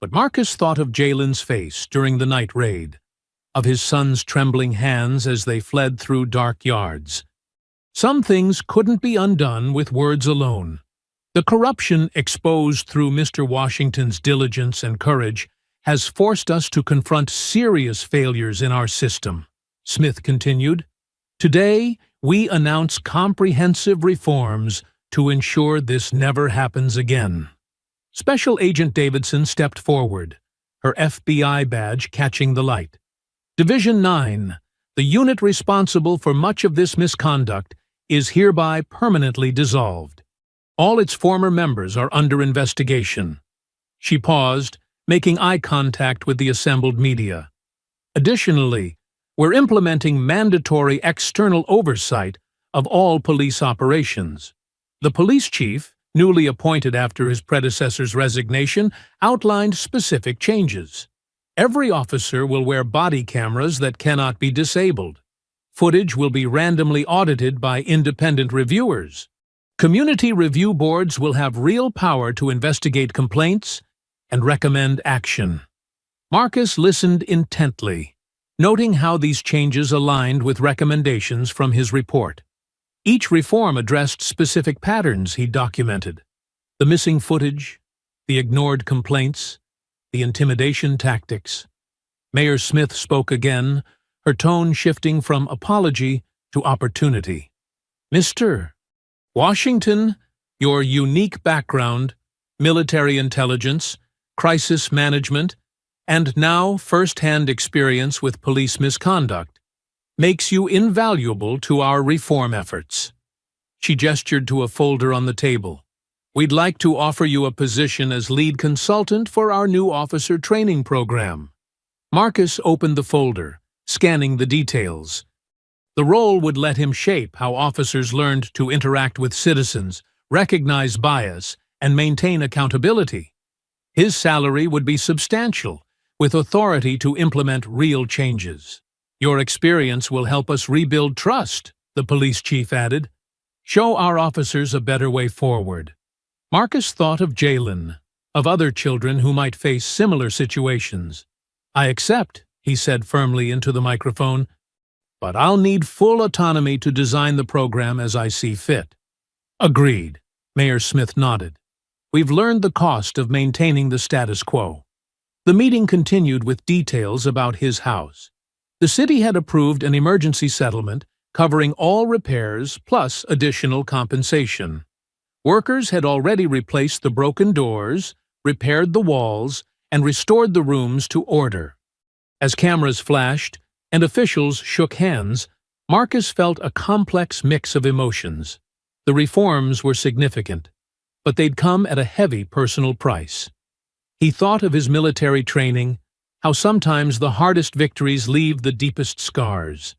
but Marcus thought of Jalen's face during the night raid, of his son's trembling hands as they fled through dark yards. Some things couldn't be undone with words alone. The corruption exposed through Mr. Washington's diligence and courage has forced us to confront serious failures in our system, Smith continued. "Today, we announce comprehensive reforms to ensure this never happens again." Special Agent Davidson stepped forward, her FBI badge catching the light. "Division 9, the unit responsible for much of this misconduct, is hereby permanently dissolved. All its former members are under investigation." She paused, making eye contact with the assembled media. "Additionally, we're implementing mandatory external oversight of all police operations." The police chief, newly appointed after his predecessor's resignation, outlined specific changes. Every officer will wear body cameras that cannot be disabled. Footage will be randomly audited by independent reviewers. Community review boards will have real power to investigate complaints and recommend action. Marcus listened intently, noting how these changes aligned with recommendations from his report. Each reform addressed specific patterns he documented: the missing footage, the ignored complaints, the intimidation tactics. Mayor Smith spoke again, her tone shifting from apology to opportunity. "Mr. Washington, your unique background, military intelligence, crisis management, and now first-hand experience with police misconduct makes you invaluable to our reform efforts." She gestured to a folder on the table. "We'd like to offer you a position as lead consultant for our new officer training program." Marcus opened the folder, scanning the details. The role would let him shape how officers learned to interact with citizens, recognize bias, and maintain accountability. His salary would be substantial, with authority to implement real changes. "Your experience will help us rebuild trust," the police chief added. "Show our officers a better way forward." Marcus thought of Jalen, of other children who might face similar situations. "I accept," he said firmly into the microphone, "but I'll need full autonomy to design the program as I see fit." "Agreed," Mayor Smith nodded. "We've learned the cost of maintaining the status quo." The meeting continued with details about his house. The city had approved an emergency settlement covering all repairs plus additional compensation. Workers had already replaced the broken doors, repaired the walls, and restored the rooms to order. As cameras flashed and officials shook hands, Marcus felt a complex mix of emotions. The reforms were significant, but they'd come at a heavy personal price. He thought of his military training, how sometimes the hardest victories leave the deepest scars.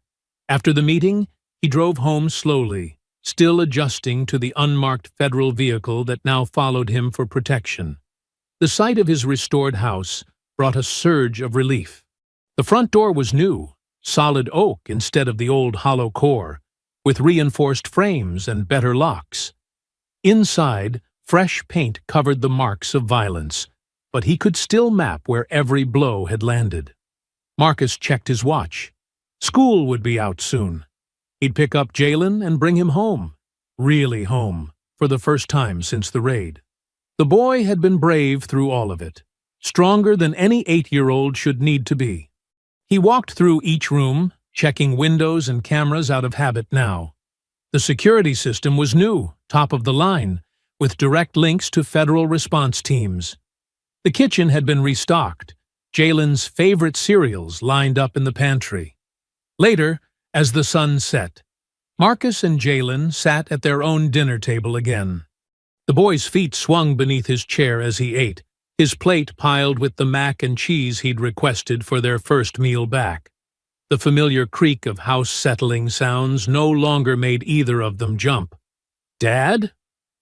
After the meeting, he drove home slowly, still adjusting to the unmarked federal vehicle that now followed him for protection. The sight of his restored house brought a surge of relief. The front door was new, solid oak instead of the old hollow core, with reinforced frames and better locks. Inside, fresh paint covered the marks of violence, but he could still map where every blow had landed. Marcus checked his watch. School would be out soon. He'd pick up Jalen and bring him home. Really home, for the first time since the raid. The boy had been brave through all of it, stronger than any 8-year-old should need to be. He walked through each room, checking windows and cameras out of habit now. The security system was new, top of the line, with direct links to federal response teams. The kitchen had been restocked, Jalen's favorite cereals lined up in the pantry. Later, as the sun set, Marcus and Jalen sat at their own dinner table again. The boy's feet swung beneath his chair as he ate, his plate piled with the mac and cheese he'd requested for their first meal back. The familiar creak of house-settling sounds no longer made either of them jump. "Dad?"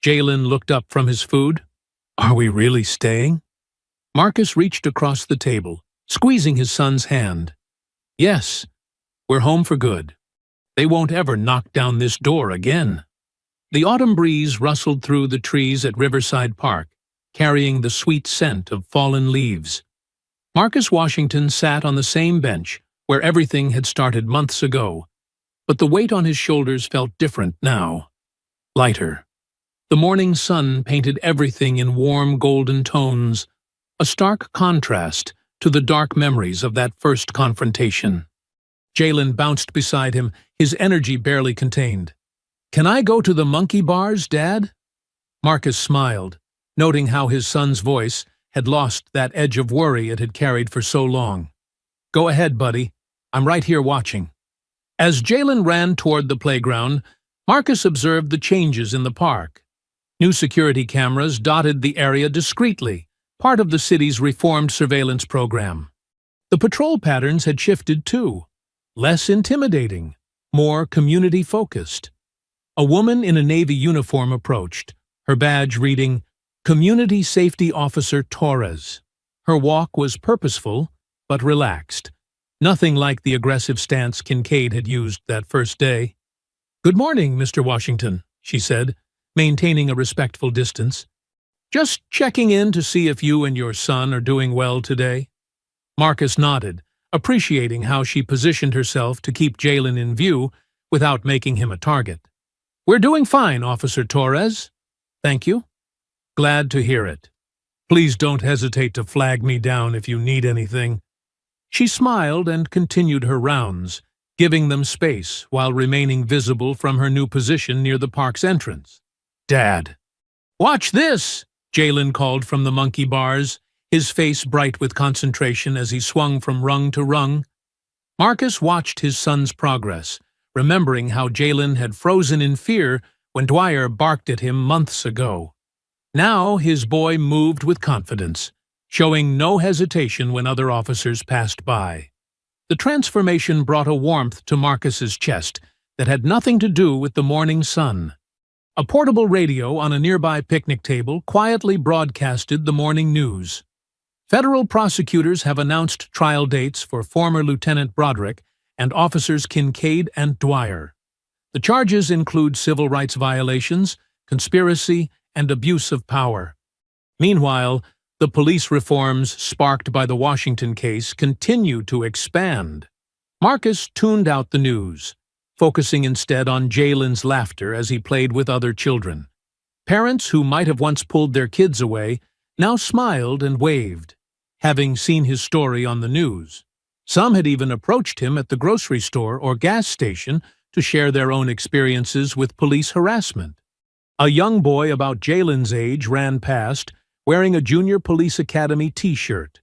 Jalen looked up from his food. "Are we really staying?" Marcus reached across the table, squeezing his son's hand. "Yes, we're home for good. They won't ever knock down this door again." The autumn breeze rustled through the trees at Riverside Park, carrying the sweet scent of fallen leaves. Marcus Washington sat on the same bench where everything had started months ago, but the weight on his shoulders felt different now. Lighter. The morning sun painted everything in warm golden tones, a stark contrast to the dark memories of that first confrontation. Jalen bounced beside him, his energy barely contained. "Can I go to the monkey bars, Dad?" Marcus smiled, noting how his son's voice had lost that edge of worry it had carried for so long. "Go ahead, buddy. I'm right here watching." As Jalen ran toward the playground, Marcus observed the changes in the park. New security cameras dotted the area discreetly, part of the city's reformed surveillance program. The patrol patterns had shifted too, less intimidating, more community-focused. A woman in a Navy uniform approached, her badge reading, "Community Safety Officer Torres." Her walk was purposeful, but relaxed, nothing like the aggressive stance Kincaid had used that first day. "Good morning, Mr. Washington," she said, maintaining a respectful distance. "Just checking in to see if you and your son are doing well today." Marcus nodded, appreciating how she positioned herself to keep Jalen in view without making him a target. "We're doing fine, Officer Torres." "Thank you." "Glad to hear it. Please don't hesitate to flag me down if you need anything." She smiled and continued her rounds, giving them space while remaining visible from her new position near the park's entrance. "Dad." "Watch this," Jalen called from the monkey bars, his face bright with concentration as he swung from rung to rung. Marcus watched his son's progress, remembering how Jalen had frozen in fear when Dwyer barked at him months ago. Now his boy moved with confidence, showing no hesitation when other officers passed by. The transformation brought a warmth to Marcus's chest that had nothing to do with the morning sun. A portable radio on a nearby picnic table quietly broadcasted the morning news. Federal prosecutors have announced trial dates for former Lieutenant Broderick and officers Kincaid and Dwyer. The charges include civil rights violations, conspiracy, and abuse of power. Meanwhile, the police reforms sparked by the Washington case continue to expand. Marcus tuned out the news, focusing instead on Jalen's laughter as he played with other children. Parents who might have once pulled their kids away now smiled and waved, having seen his story on the news. Some had even approached him at the grocery store or gas station to share their own experiences with police harassment. A young boy about Jalen's age ran past, wearing a Junior Police Academy t-shirt.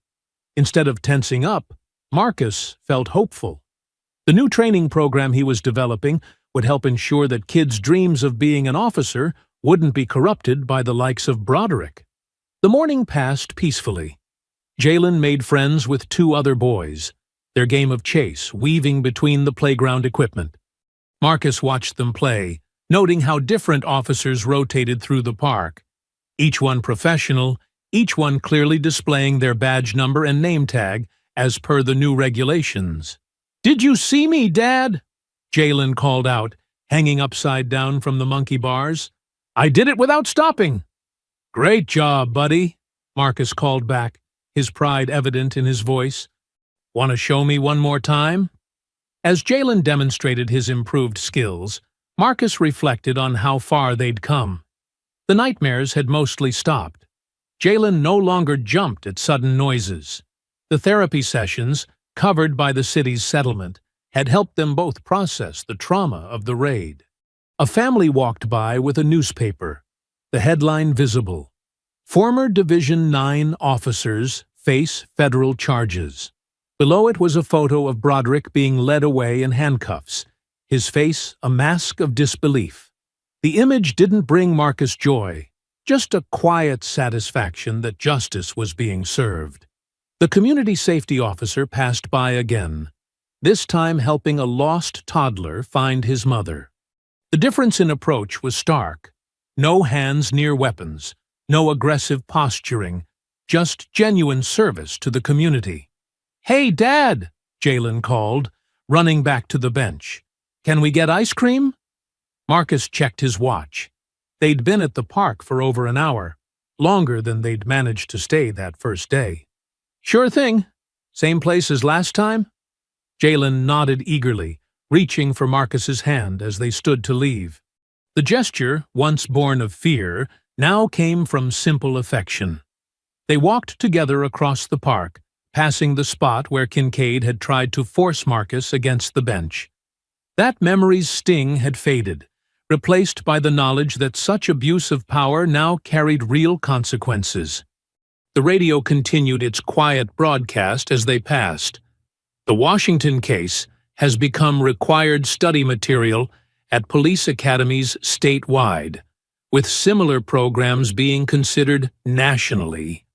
Instead of tensing up, Marcus felt hopeful. The new training program he was developing would help ensure that kids' dreams of being an officer wouldn't be corrupted by the likes of Broderick. The morning passed peacefully. Jalen made friends with 2 other boys, their game of chase weaving between the playground equipment. Marcus watched them play, noting how different officers rotated through the park. Each one professional, each one clearly displaying their badge number and name tag as per the new regulations. "Did you see me, Dad?" Jalen called out, hanging upside down from the monkey bars. "I did it without stopping." "Great job, buddy," Marcus called back, his pride evident in his voice. "Want to show me one more time?" As Jalen demonstrated his improved skills, Marcus reflected on how far they'd come. The nightmares had mostly stopped. Jalen no longer jumped at sudden noises. The therapy sessions, covered by the city's settlement, had helped them both process the trauma of the raid. A family walked by with a newspaper, the headline visible: "Former Division 9 officers face federal charges." Below it was a photo of Broderick being led away in handcuffs, his face a mask of disbelief. The image didn't bring Marcus joy, just a quiet satisfaction that justice was being served. The community safety officer passed by again, this time helping a lost toddler find his mother. The difference in approach was stark. No hands near weapons, no aggressive posturing, just genuine service to the community. "Hey, Dad," Jalen called, running back to the bench. "Can we get ice cream?" Marcus checked his watch. They'd been at the park for over an hour, longer than they'd managed to stay that first day. "Sure thing. Same place as last time?" Jalen nodded eagerly, reaching for Marcus's hand as they stood to leave. The gesture, once born of fear, now came from simple affection. They walked together across the park, passing the spot where Kincaid had tried to force Marcus against the bench. That memory's sting had faded, replaced by the knowledge that such abuse of power now carried real consequences. The radio continued its quiet broadcast as they passed. "The Washington case has become required study material at police academies statewide, with similar programs being considered nationally."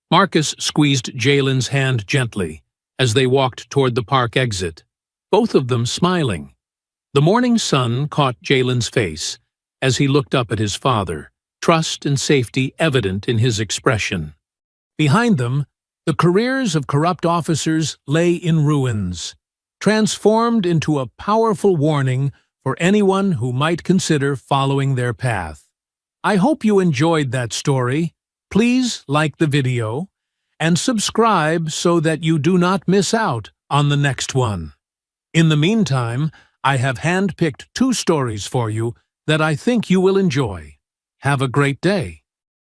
Marcus squeezed Jalen's hand gently as they walked toward the park exit, both of them smiling. The morning sun caught Jalen's face as he looked up at his father, trust and safety evident in his expression. Behind them, the careers of corrupt officers lay in ruins, transformed into a powerful warning for anyone who might consider following their path. I hope you enjoyed that story. Please like the video and subscribe so that you do not miss out on the next one. In the meantime, I have handpicked 2 stories for you that I think you will enjoy. Have a great day.